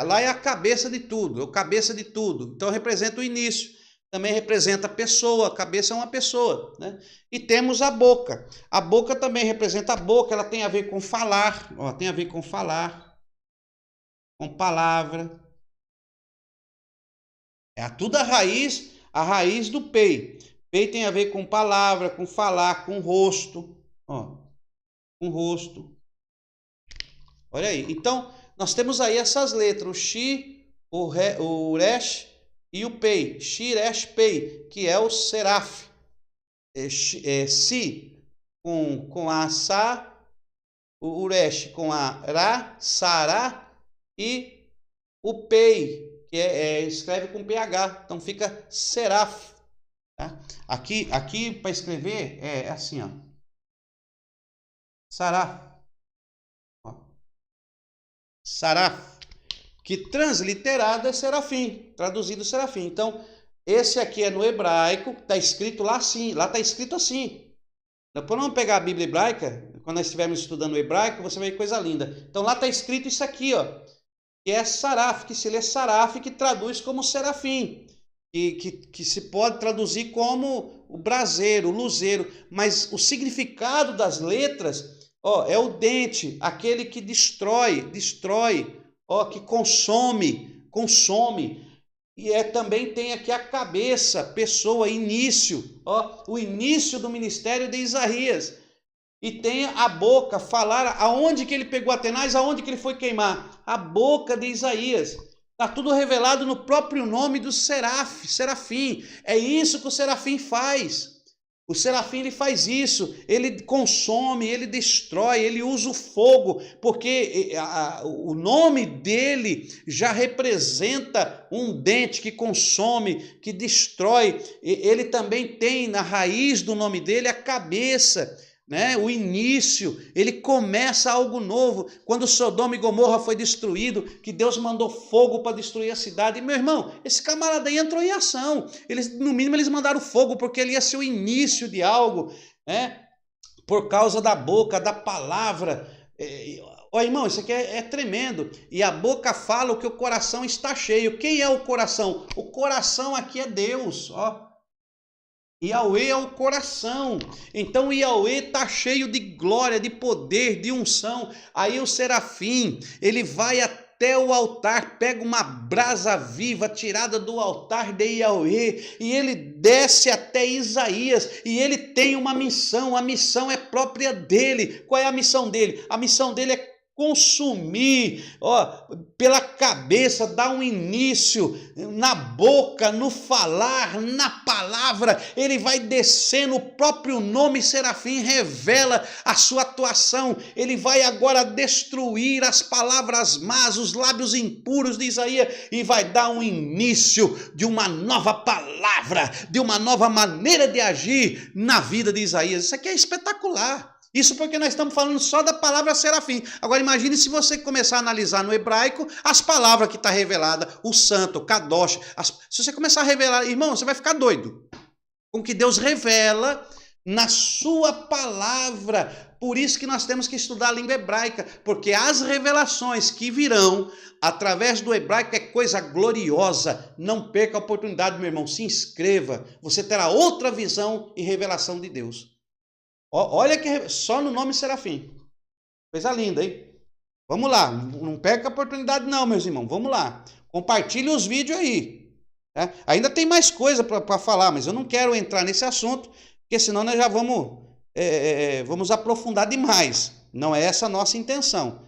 lá é a cabeça de tudo, é o cabeça de tudo. Então representa o início. Também representa a pessoa, a cabeça é uma pessoa. Né? E temos a boca. A boca também representa a boca, ela tem a ver com falar, ó, tem a ver com falar, com palavra. É tudo a raiz do Pei. Pei tem a ver com palavra, com falar, com rosto. Ó, com rosto. Olha aí. Então, nós temos aí essas letras. O Shi, o Uresh e o Pei. Shi, Resh, Pei, que é o Seraf. Si com a Sa, o Uresh com a Ra, Sará e o Pei, que escreve com PH, então fica Seraf. Tá? Aqui para escrever é assim, ó. Saraf. Saraf, que transliterado é serafim, traduzido serafim. Então, esse aqui é no hebraico, está escrito lá assim, lá está escrito assim. Depois vamos pegar a Bíblia hebraica, quando nós estivermos estudando o hebraico, você vai ver coisa linda. Então, lá está escrito isso aqui, ó. Que é saraf, que se lê saraf, que traduz como serafim, que se pode traduzir como o braseiro, o luzeiro, mas o significado das letras, ó, é o dente, aquele que destrói, ó, que consome, e também tem aqui a cabeça, pessoa, início, ó, o início do ministério de Isaías. E tem a boca, falar aonde que ele pegou Atenaz, aonde que ele foi queimar. A boca de Isaías. Está tudo revelado no próprio nome do serafim. É isso que o serafim faz. O serafim ele faz isso. Ele consome, ele destrói, ele usa o fogo. Porque o nome dele já representa um dente que consome, que destrói. Ele também tem na raiz do nome dele a cabeça. Né? O início, ele começa algo novo. Quando Sodoma e Gomorra foi destruído, que Deus mandou fogo para destruir a cidade. E, meu irmão, esse camarada aí entrou em ação. No mínimo, eles mandaram fogo, porque ele ia ser o início de algo, né? Por causa da boca, da palavra. Ó, irmão, isso aqui é tremendo. E a boca fala o que o coração está cheio. Quem é o coração? O coração aqui é Deus, ó. Yahweh é o coração. Então o Yahweh está cheio de glória, de poder, de unção. Aí o serafim, ele vai até o altar, pega uma brasa viva tirada do altar de Yahweh, e ele desce até Isaías, e ele tem uma missão, a missão é própria dele. Qual é a missão dele? A missão dele é consumir, pela cabeça, dar um início na boca, no falar, na palavra. Ele vai descendo, o próprio nome Serafim revela a sua atuação. Ele vai agora destruir as palavras más, os lábios impuros de Isaías, e vai dar um início de uma nova palavra, de uma nova maneira de agir na vida de Isaías. Isso aqui é espetacular. Isso porque nós estamos falando só da palavra serafim. Agora imagine se você começar a analisar no hebraico as palavras que está revelada, o santo, o kadosh. Se você começar a revelar, irmão, você vai ficar doido com o que Deus revela na sua palavra. Por isso que nós temos que estudar a língua hebraica, porque as revelações que virão através do hebraico é coisa gloriosa. Não perca a oportunidade, meu irmão, se inscreva. Você terá outra visão e revelação de Deus. Olha que só no nome Serafim. Coisa linda, hein? Vamos lá. Não perca a oportunidade não, meus irmãos. Vamos lá. Compartilhe os vídeos aí. Né? Ainda tem mais coisa para falar, mas eu não quero entrar nesse assunto, porque senão nós já vamos aprofundar demais. Não é essa a nossa intenção.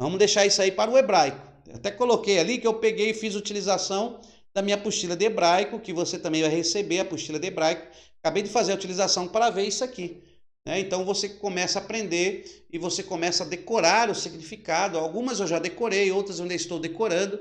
Vamos deixar isso aí para o hebraico. Até coloquei ali que eu peguei e fiz utilização da minha apostila de hebraico, que você também vai receber a apostila de hebraico. Acabei de fazer a utilização para ver isso aqui. Então você começa a aprender e você começa a decorar o significado. Algumas eu já decorei, outras eu ainda estou decorando,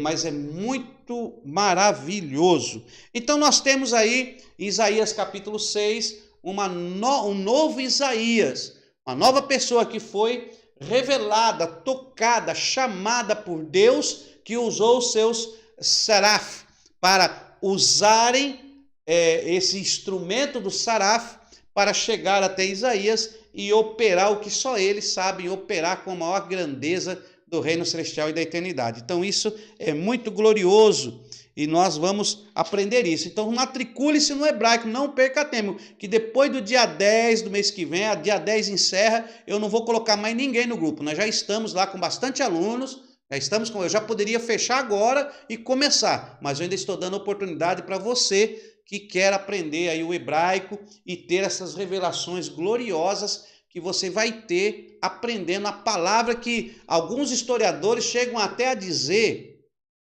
mas é muito maravilhoso. Então nós temos aí em Isaías capítulo 6 um novo Isaías, uma nova pessoa que foi revelada, tocada, chamada por Deus, que usou os seus seraf para usarem esse instrumento do saraf para chegar até Isaías e operar o que só eles sabem operar com a maior grandeza do reino celestial e da eternidade. Então isso é muito glorioso e nós vamos aprender isso. Então matricule-se no hebraico, não perca tempo, que depois do dia 10 do mês que vem, a dia 10 encerra, eu não vou colocar mais ninguém no grupo. Nós já estamos lá com bastante alunos, eu já poderia fechar agora e começar, mas eu ainda estou dando oportunidade para você que quer aprender aí o hebraico e ter essas revelações gloriosas que você vai ter aprendendo a palavra que alguns historiadores chegam até a dizer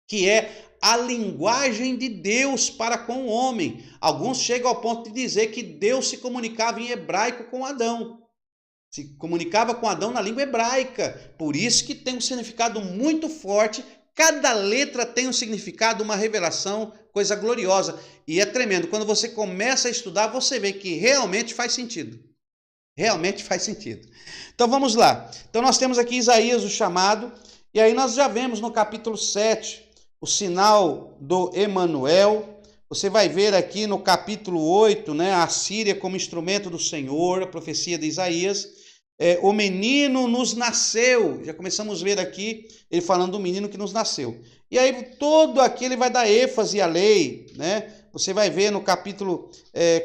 que é a linguagem de Deus para com o homem. Alguns chegam ao ponto de dizer que Deus se comunicava em hebraico com Adão. Se comunicava com Adão na língua hebraica. Por isso que tem um significado muito forte. Cada letra tem um significado, uma revelação, coisa gloriosa. E é tremendo. Quando você começa a estudar, você vê que realmente faz sentido. Realmente faz sentido. Então vamos lá. Então nós temos aqui Isaías, o chamado. E aí nós já vemos no capítulo 7 o sinal do Emanuel. Você vai ver aqui no capítulo 8, né, a Síria como instrumento do Senhor, a profecia de Isaías. O menino nos nasceu. Já começamos a ver aqui ele falando do menino que nos nasceu. E aí todo aqui ele vai dar ênfase à lei, né? Você vai ver no capítulo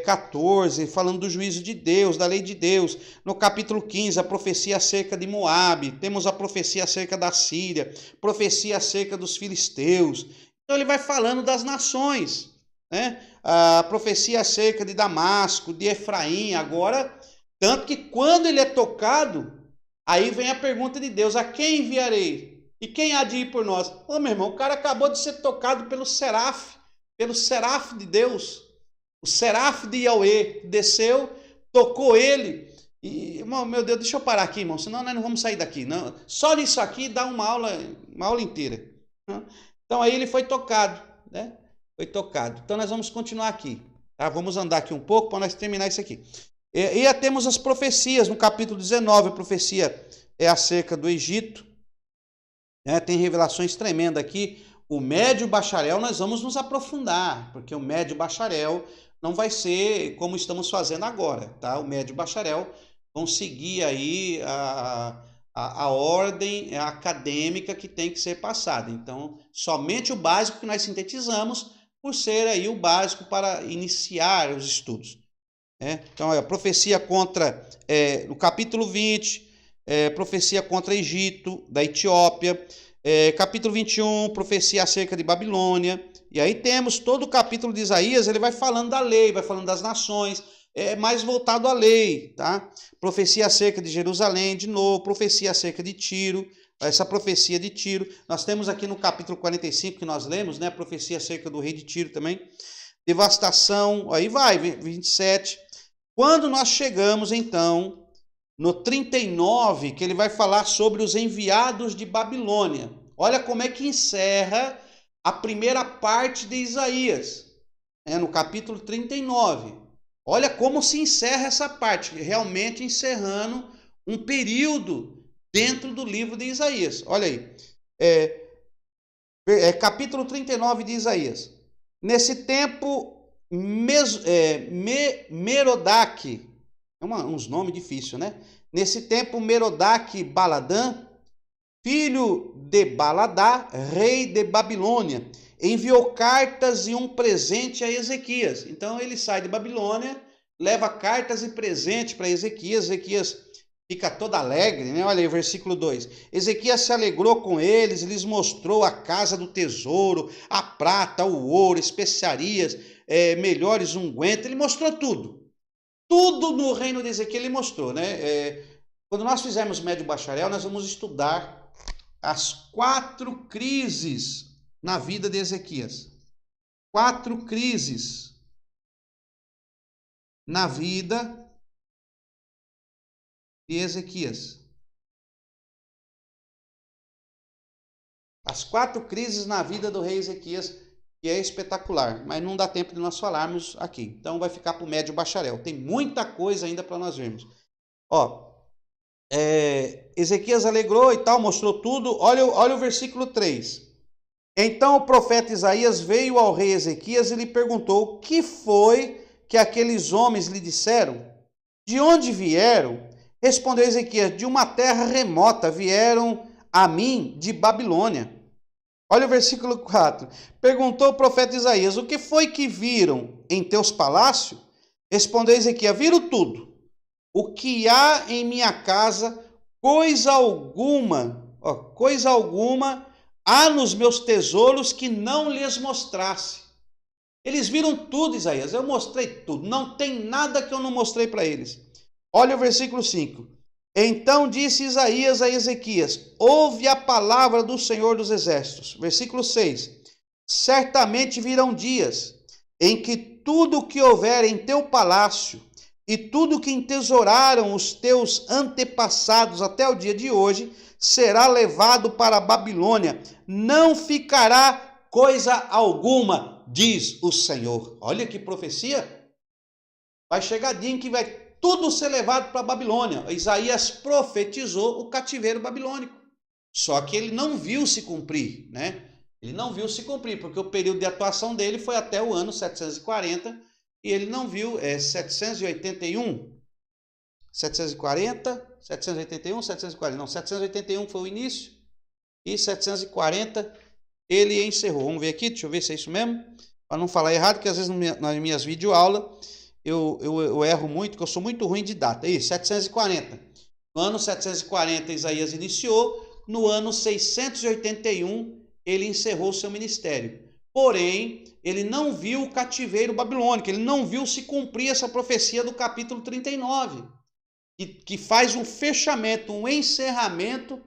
14, falando do juízo de Deus, da lei de Deus. No capítulo 15, a profecia acerca de Moabe. Temos a profecia acerca da Síria, profecia acerca dos filisteus. Então ele vai falando das nações, né? A profecia acerca de Damasco, de Efraim. Agora, tanto que quando ele é tocado, aí vem a pergunta de Deus: a quem enviarei? E quem há de ir por nós? Ô, meu irmão, o cara acabou de ser tocado pelo seraf de Deus. O seraf de Yahweh desceu, tocou ele. E, irmão, meu Deus, deixa eu parar aqui, irmão, senão nós não vamos sair daqui. Não. Só nisso aqui dá uma aula inteira. Então aí ele foi tocado, né? Foi tocado. Então nós vamos continuar aqui. Tá? Vamos andar aqui um pouco para nós terminar isso aqui. E temos as profecias, no capítulo 19, a profecia é acerca do Egito. Tem revelações tremendas aqui. O médio bacharel nós vamos nos aprofundar, porque o médio bacharel não vai ser como estamos fazendo agora, tá? O médio bacharel vão seguir aí a ordem acadêmica que tem que ser passada. Então, somente o básico que nós sintetizamos, por ser aí o básico para iniciar os estudos. Então, a profecia contra, no capítulo 20, profecia contra Egito, da Etiópia, capítulo 21, profecia acerca de Babilônia. E aí temos todo o capítulo de Isaías, ele vai falando da lei, vai falando das nações, mais voltado à lei, tá? Profecia acerca de Jerusalém, de novo, profecia acerca de Tiro, essa profecia de Tiro. Nós temos aqui no capítulo 45 que nós lemos, né? A profecia acerca do rei de Tiro também. Devastação, aí vai, 27. Quando nós chegamos, então, no 39, que ele vai falar sobre os enviados de Babilônia. Olha como é que encerra a primeira parte de Isaías, no capítulo 39. Olha como se encerra essa parte, realmente encerrando um período dentro do livro de Isaías. Olha aí, capítulo 39 de Isaías. Nesse tempo, Merodach, uns nomes difíceis, né? Nesse tempo, Merodach Baladã, filho de Baladá, rei de Babilônia, enviou cartas e um presente a Ezequias. Então ele sai de Babilônia, leva cartas e presente para Ezequias. Ezequias fica todo alegre, né? Olha aí, versículo 2. Ezequias se alegrou com eles, lhes mostrou a casa do tesouro, a prata, o ouro, especiarias, melhores ungüentos. Ele mostrou tudo. Tudo no reino de Ezequias ele mostrou, né? Quando nós fizermos médio bacharel, nós vamos estudar as 4 crises na vida de Ezequias. 4 crises na vida de Ezequias. As 4 crises na vida do rei Ezequias, que é espetacular, mas não dá tempo de nós falarmos aqui. Então vai ficar para o médio bacharel. Tem muita coisa ainda para nós vermos. Ezequias alegrou e tal, mostrou tudo. Olha o versículo 3. Então o profeta Isaías veio ao rei Ezequias e lhe perguntou: o que foi que aqueles homens lhe disseram? De onde vieram? Respondeu Ezequias: de uma terra remota vieram a mim de Babilônia. Olha o versículo 4. Perguntou o profeta Isaías: o que foi que viram em teus palácios? Respondeu Ezequias: viram tudo. O que há em minha casa, coisa alguma há nos meus tesouros que não lhes mostrasse. Eles viram tudo, Isaías, eu mostrei tudo, não tem nada que eu não mostrei para eles. Olha o versículo 5. Então disse Isaías a Ezequias: ouve a palavra do Senhor dos Exércitos. Versículo 6. Certamente virão dias em que tudo o que houver em teu palácio e tudo que entesouraram os teus antepassados até o dia de hoje será levado para a Babilônia. Não ficará coisa alguma, diz o Senhor. Olha que profecia. Vai chegar dia em que vai tudo ser levado para a Babilônia. Isaías profetizou o cativeiro babilônico. Só que ele não viu se cumprir, né? Ele não viu se cumprir, porque o período de atuação dele foi até o ano 740, e ele não viu, 781, 740, 781, 740, não, 781 foi o início, e 740 ele encerrou. Vamos ver aqui, deixa eu ver se é isso mesmo, para não falar errado, porque às vezes nas minhas videoaulas eu erro muito, porque eu sou muito ruim de data. Isso, 740. No ano 740 Isaías iniciou, no ano 681 ele encerrou seu ministério. Porém, ele não viu o cativeiro babilônico, ele não viu se cumprir essa profecia do capítulo 39, que faz um fechamento, um encerramento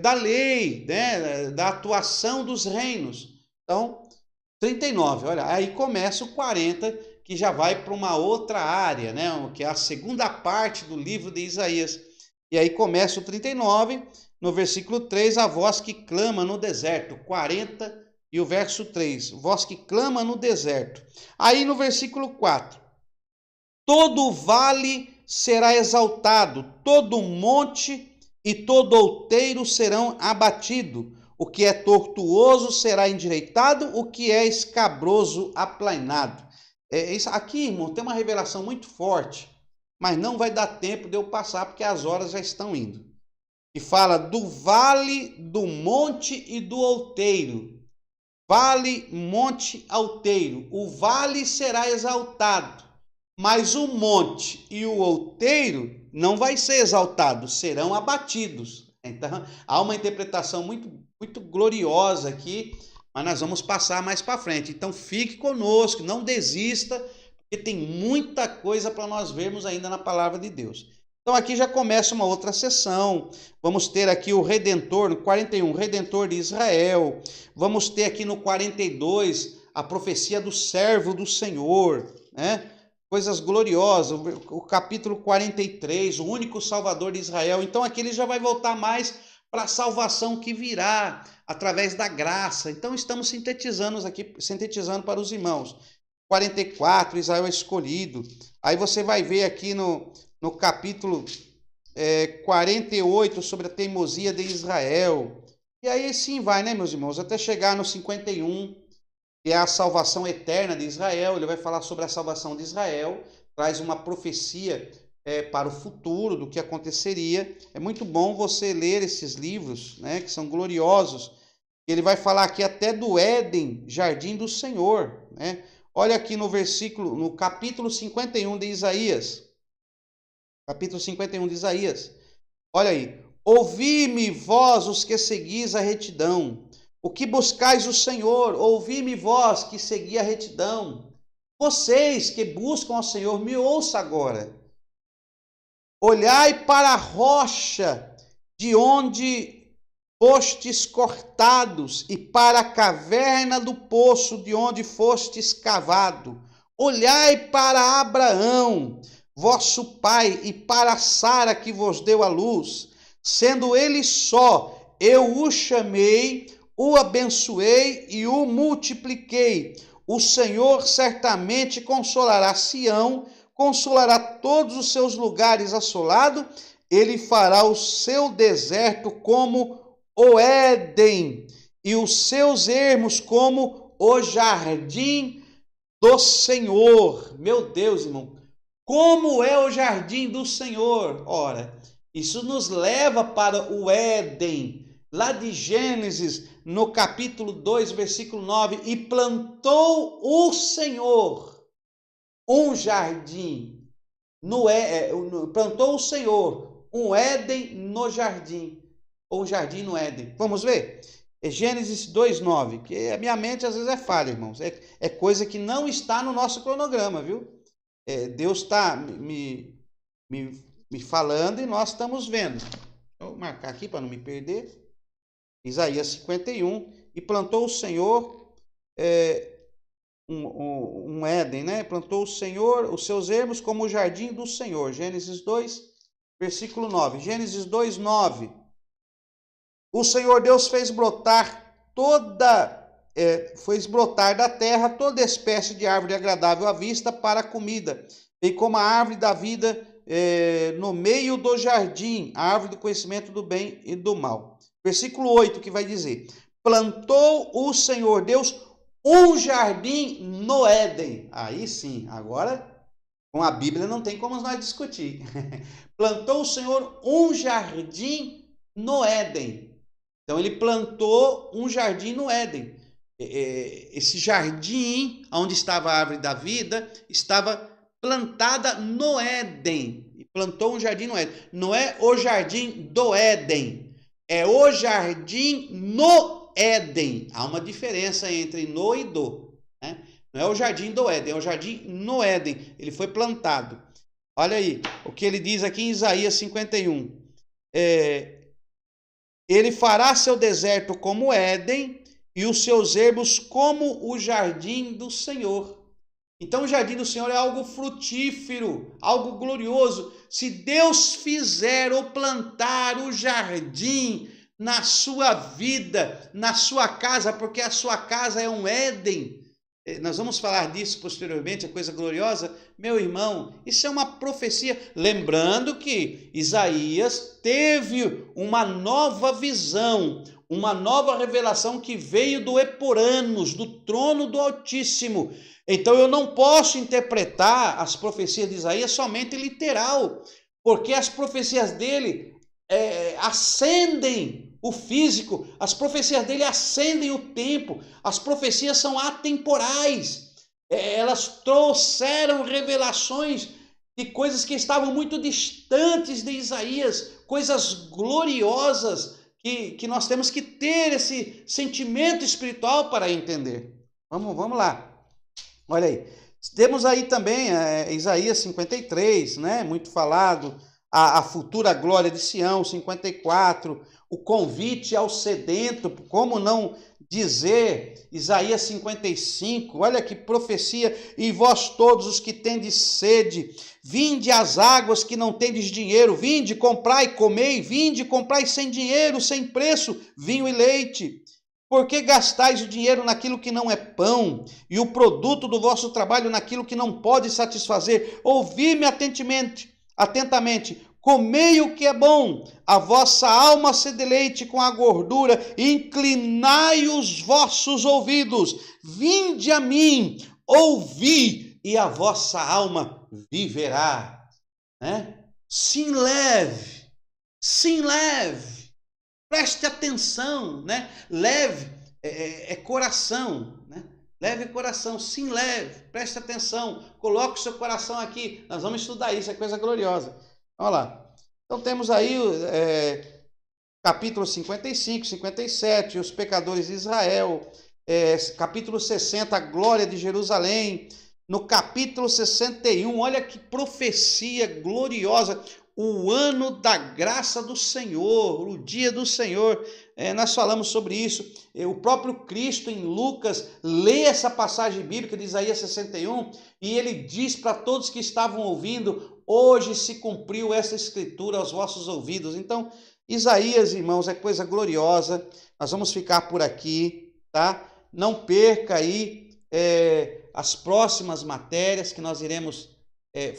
da lei, né, da atuação dos reinos. Então, 39, olha, aí começa o 40, que já vai para uma outra área, né, que é a segunda parte do livro de Isaías. E aí começa o 39, no versículo 3, a voz que clama no deserto, 40 e o verso 3, voz que clama no deserto. Aí no versículo 4, todo vale será exaltado, todo monte e todo outeiro serão abatidos. O que é tortuoso será endireitado, o que é escabroso aplainado. Isso aqui, irmão, tem uma revelação muito forte, mas não vai dar tempo de eu passar, porque as horas já estão indo. E fala do vale, do monte e do outeiro. Vale, monte, outeiro. O vale será exaltado, mas o monte e o outeiro não vai ser exaltado, serão abatidos. Então, há uma interpretação muito gloriosa aqui, mas nós vamos passar mais para frente. Então, fique conosco, não desista, porque tem muita coisa para nós vermos ainda na palavra de Deus. Então, aqui já começa uma outra sessão. Vamos ter aqui o Redentor, no 41, Redentor de Israel. Vamos ter aqui no 42, a profecia do servo do Senhor, né? Coisas gloriosas, o capítulo 43, o único Salvador de Israel. Então aqui ele já vai voltar mais para a salvação que virá através da graça. Então estamos sintetizando para os irmãos. 44, Israel escolhido. Aí você vai ver aqui no capítulo 48 sobre a teimosia de Israel. E aí sim vai, né, meus irmãos, até chegar no 51, que é a salvação eterna de Israel. Ele vai falar sobre a salvação de Israel, traz uma profecia para o futuro do que aconteceria. É muito bom você ler esses livros, né, que são gloriosos. Ele vai falar aqui até do Éden, jardim do Senhor, né? Olha aqui no capítulo 51 de Isaías. Capítulo 51 de Isaías. Olha aí. Ouvi-me, vós, os que seguis a retidão. O que buscais o Senhor? Ouvi-me, vós, que segui a retidão. Vocês que buscam ao Senhor, me ouça agora. Olhai para a rocha de onde fostes cortados, e para a caverna do poço de onde fostes cavado. Olhai para Abraão, vosso pai, e para Sara que vos deu a luz. Sendo ele só, eu o chamei, o abençoei e o multipliquei. O Senhor certamente consolará Sião, consolará todos os seus lugares assolados. Ele fará o seu deserto como o Éden, e os seus ermos como o jardim do Senhor. Meu Deus, irmão, como é o jardim do Senhor? Ora, isso nos leva para o Éden, lá de Gênesis, no capítulo 2, versículo 9. E plantou o Senhor um jardim, plantou o Senhor um Éden no jardim, ou um jardim no Éden. Vamos ver? É Gênesis 2:9, que a minha mente às vezes é falha, irmãos. É coisa que não está no nosso cronograma, viu? Deus está me falando e nós estamos vendo. Vou marcar aqui para não me perder. Isaías 51. E plantou o Senhor um Éden, né? Plantou o Senhor os seus ermos como o jardim do Senhor. Gênesis 2, versículo 9. Gênesis 2:9. O Senhor Deus fez brotar da terra toda espécie de árvore agradável à vista para a comida, bem como a árvore da vida no meio do jardim, a árvore do conhecimento do bem e do mal. Versículo 8, que vai dizer: plantou o Senhor Deus um jardim no Éden. Aí sim, agora com a Bíblia não tem como nós discutir. Plantou o Senhor um jardim no Éden. Então ele plantou um jardim no Éden. Esse jardim, onde estava a árvore da vida, estava plantada no Éden. E plantou um jardim no Éden. Não é o jardim do Éden, é o jardim no Éden. Há uma diferença entre no e do, né? Não é o jardim do Éden, é o jardim no Éden. Ele foi plantado. Olha aí o que ele diz aqui em Isaías 51. Ele fará seu deserto como Éden e os seus ermos como o jardim do Senhor. Então o jardim do Senhor é algo frutífero, algo glorioso. Se Deus fizer ou plantar o jardim na sua vida, na sua casa, porque a sua casa é um Éden, nós vamos falar disso posteriormente, é coisa gloriosa. Meu irmão, isso é uma profecia. Lembrando que Isaías teve uma nova visão, uma nova revelação que veio do Eporanos, do trono do Altíssimo. Então eu não posso interpretar as profecias de Isaías somente literal, porque as profecias dele ascendem o físico, as profecias dele ascendem o tempo, as profecias são atemporais, elas trouxeram revelações de coisas que estavam muito distantes de Isaías, coisas gloriosas que nós temos que ter esse sentimento espiritual para entender. Vamos lá. Olha aí. Temos aí também Isaías 53, né? Muito falado, a futura glória de Sião, 54, o convite ao sedento, como não dizer, Isaías 55, olha que profecia, e vós todos os que tendes sede, vinde às águas que não tendes dinheiro, vinde, comprai e comei, vinde, comprai sem dinheiro, sem preço, vinho e leite. Por que gastais o dinheiro naquilo que não é pão, e o produto do vosso trabalho naquilo que não pode satisfazer? Ouvi-me atentamente, comei o que é bom, a vossa alma se deleite com a gordura, inclinai os vossos ouvidos, vinde a mim, ouvi, e a vossa alma viverá. Né? Sim leve, preste atenção, né? Leve é coração, né? Leve coração, sim leve, preste atenção, coloque o seu coração aqui, nós vamos estudar isso, é coisa gloriosa. Olha lá, então temos aí capítulo 55, 57, os pecadores de Israel, capítulo 60, a glória de Jerusalém, no capítulo 61, olha que profecia gloriosa, o ano da graça do Senhor, o dia do Senhor, nós falamos sobre isso, o próprio Cristo em Lucas lê essa passagem bíblica de Isaías 61 e ele diz para todos que estavam ouvindo, hoje se cumpriu essa escritura aos vossos ouvidos. Então, Isaías, irmãos, é coisa gloriosa, nós vamos ficar por aqui, tá? Não perca aí as próximas matérias que nós iremos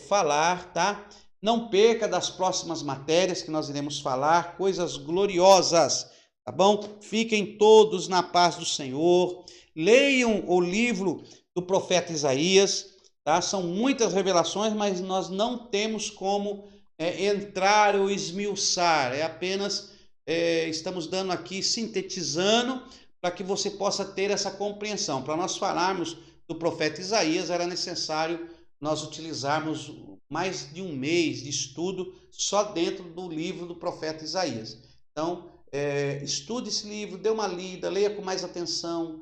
falar, tá? Não perca das próximas matérias que nós iremos falar, coisas gloriosas, tá bom? Fiquem todos na paz do Senhor, leiam o livro do profeta Isaías, tá? São muitas revelações, mas nós não temos como entrar ou esmiuçar, apenas estamos dando aqui, sintetizando, para que você possa ter essa compreensão. Para nós falarmos do profeta Isaías, era necessário nós utilizarmos mais de um mês de estudo só dentro do livro do profeta Isaías. Então, estude esse livro, dê uma lida, leia com mais atenção,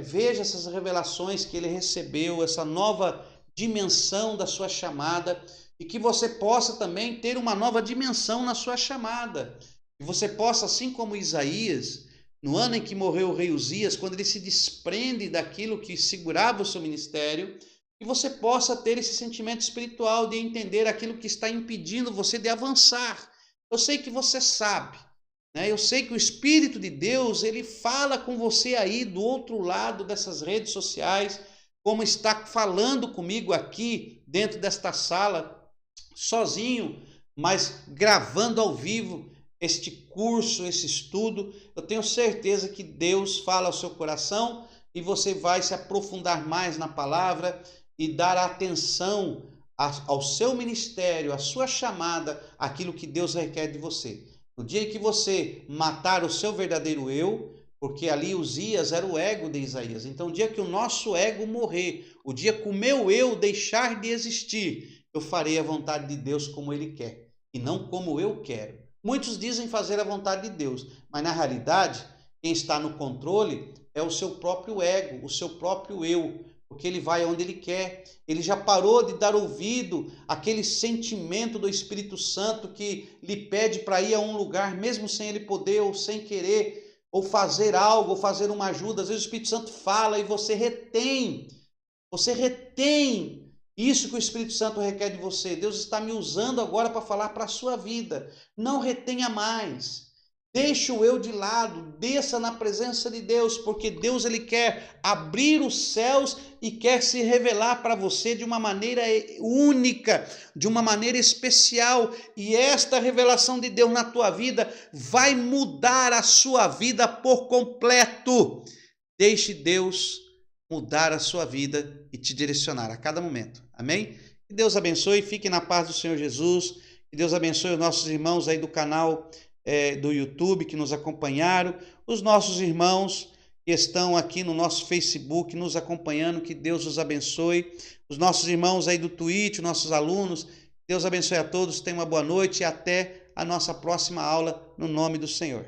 veja essas revelações que ele recebeu, essa nova dimensão da sua chamada, e que você possa também ter uma nova dimensão na sua chamada. Que você possa, assim como Isaías, no ano em que morreu o rei Uzias, quando ele se desprende daquilo que segurava o seu ministério, que você possa ter esse sentimento espiritual de entender aquilo que está impedindo você de avançar. Eu sei que você sabe, né? Eu sei que o Espírito de Deus, ele fala com você aí do outro lado dessas redes sociais, como está falando comigo aqui dentro desta sala, sozinho, mas gravando ao vivo este curso, esse estudo. Eu tenho certeza que Deus fala ao seu coração e você vai se aprofundar mais na palavra e dar atenção ao seu ministério, à sua chamada, aquilo que Deus requer de você. No dia em que você matar o seu verdadeiro eu, porque ali Uzias era o ego de Isaías, então o dia que o nosso ego morrer, o dia que o meu eu deixar de existir, eu farei a vontade de Deus como Ele quer, e não como eu quero. Muitos dizem fazer a vontade de Deus, mas na realidade, quem está no controle é o seu próprio ego, o seu próprio eu, porque ele vai onde ele quer. Ele já parou de dar ouvido àquele sentimento do Espírito Santo que lhe pede para ir a um lugar, mesmo sem ele poder, ou sem querer, ou fazer algo, ou fazer uma ajuda. Às vezes o Espírito Santo fala e você retém isso que o Espírito Santo requer de você. Deus está me usando agora para falar para a sua vida. Não retenha mais. Deixe o eu de lado, desça na presença de Deus, porque Deus ele quer abrir os céus e quer se revelar para você de uma maneira única, de uma maneira especial. E esta revelação de Deus na tua vida vai mudar a sua vida por completo. Deixe Deus mudar a sua vida e te direcionar a cada momento. Amém? Que Deus abençoe, fique na paz do Senhor Jesus. Que Deus abençoe os nossos irmãos aí do canal do YouTube que nos acompanharam, os nossos irmãos que estão aqui no nosso Facebook nos acompanhando, que Deus os abençoe, os nossos irmãos aí do Twitch, nossos alunos, Deus abençoe a todos, tenham uma boa noite e até a nossa próxima aula no nome do Senhor.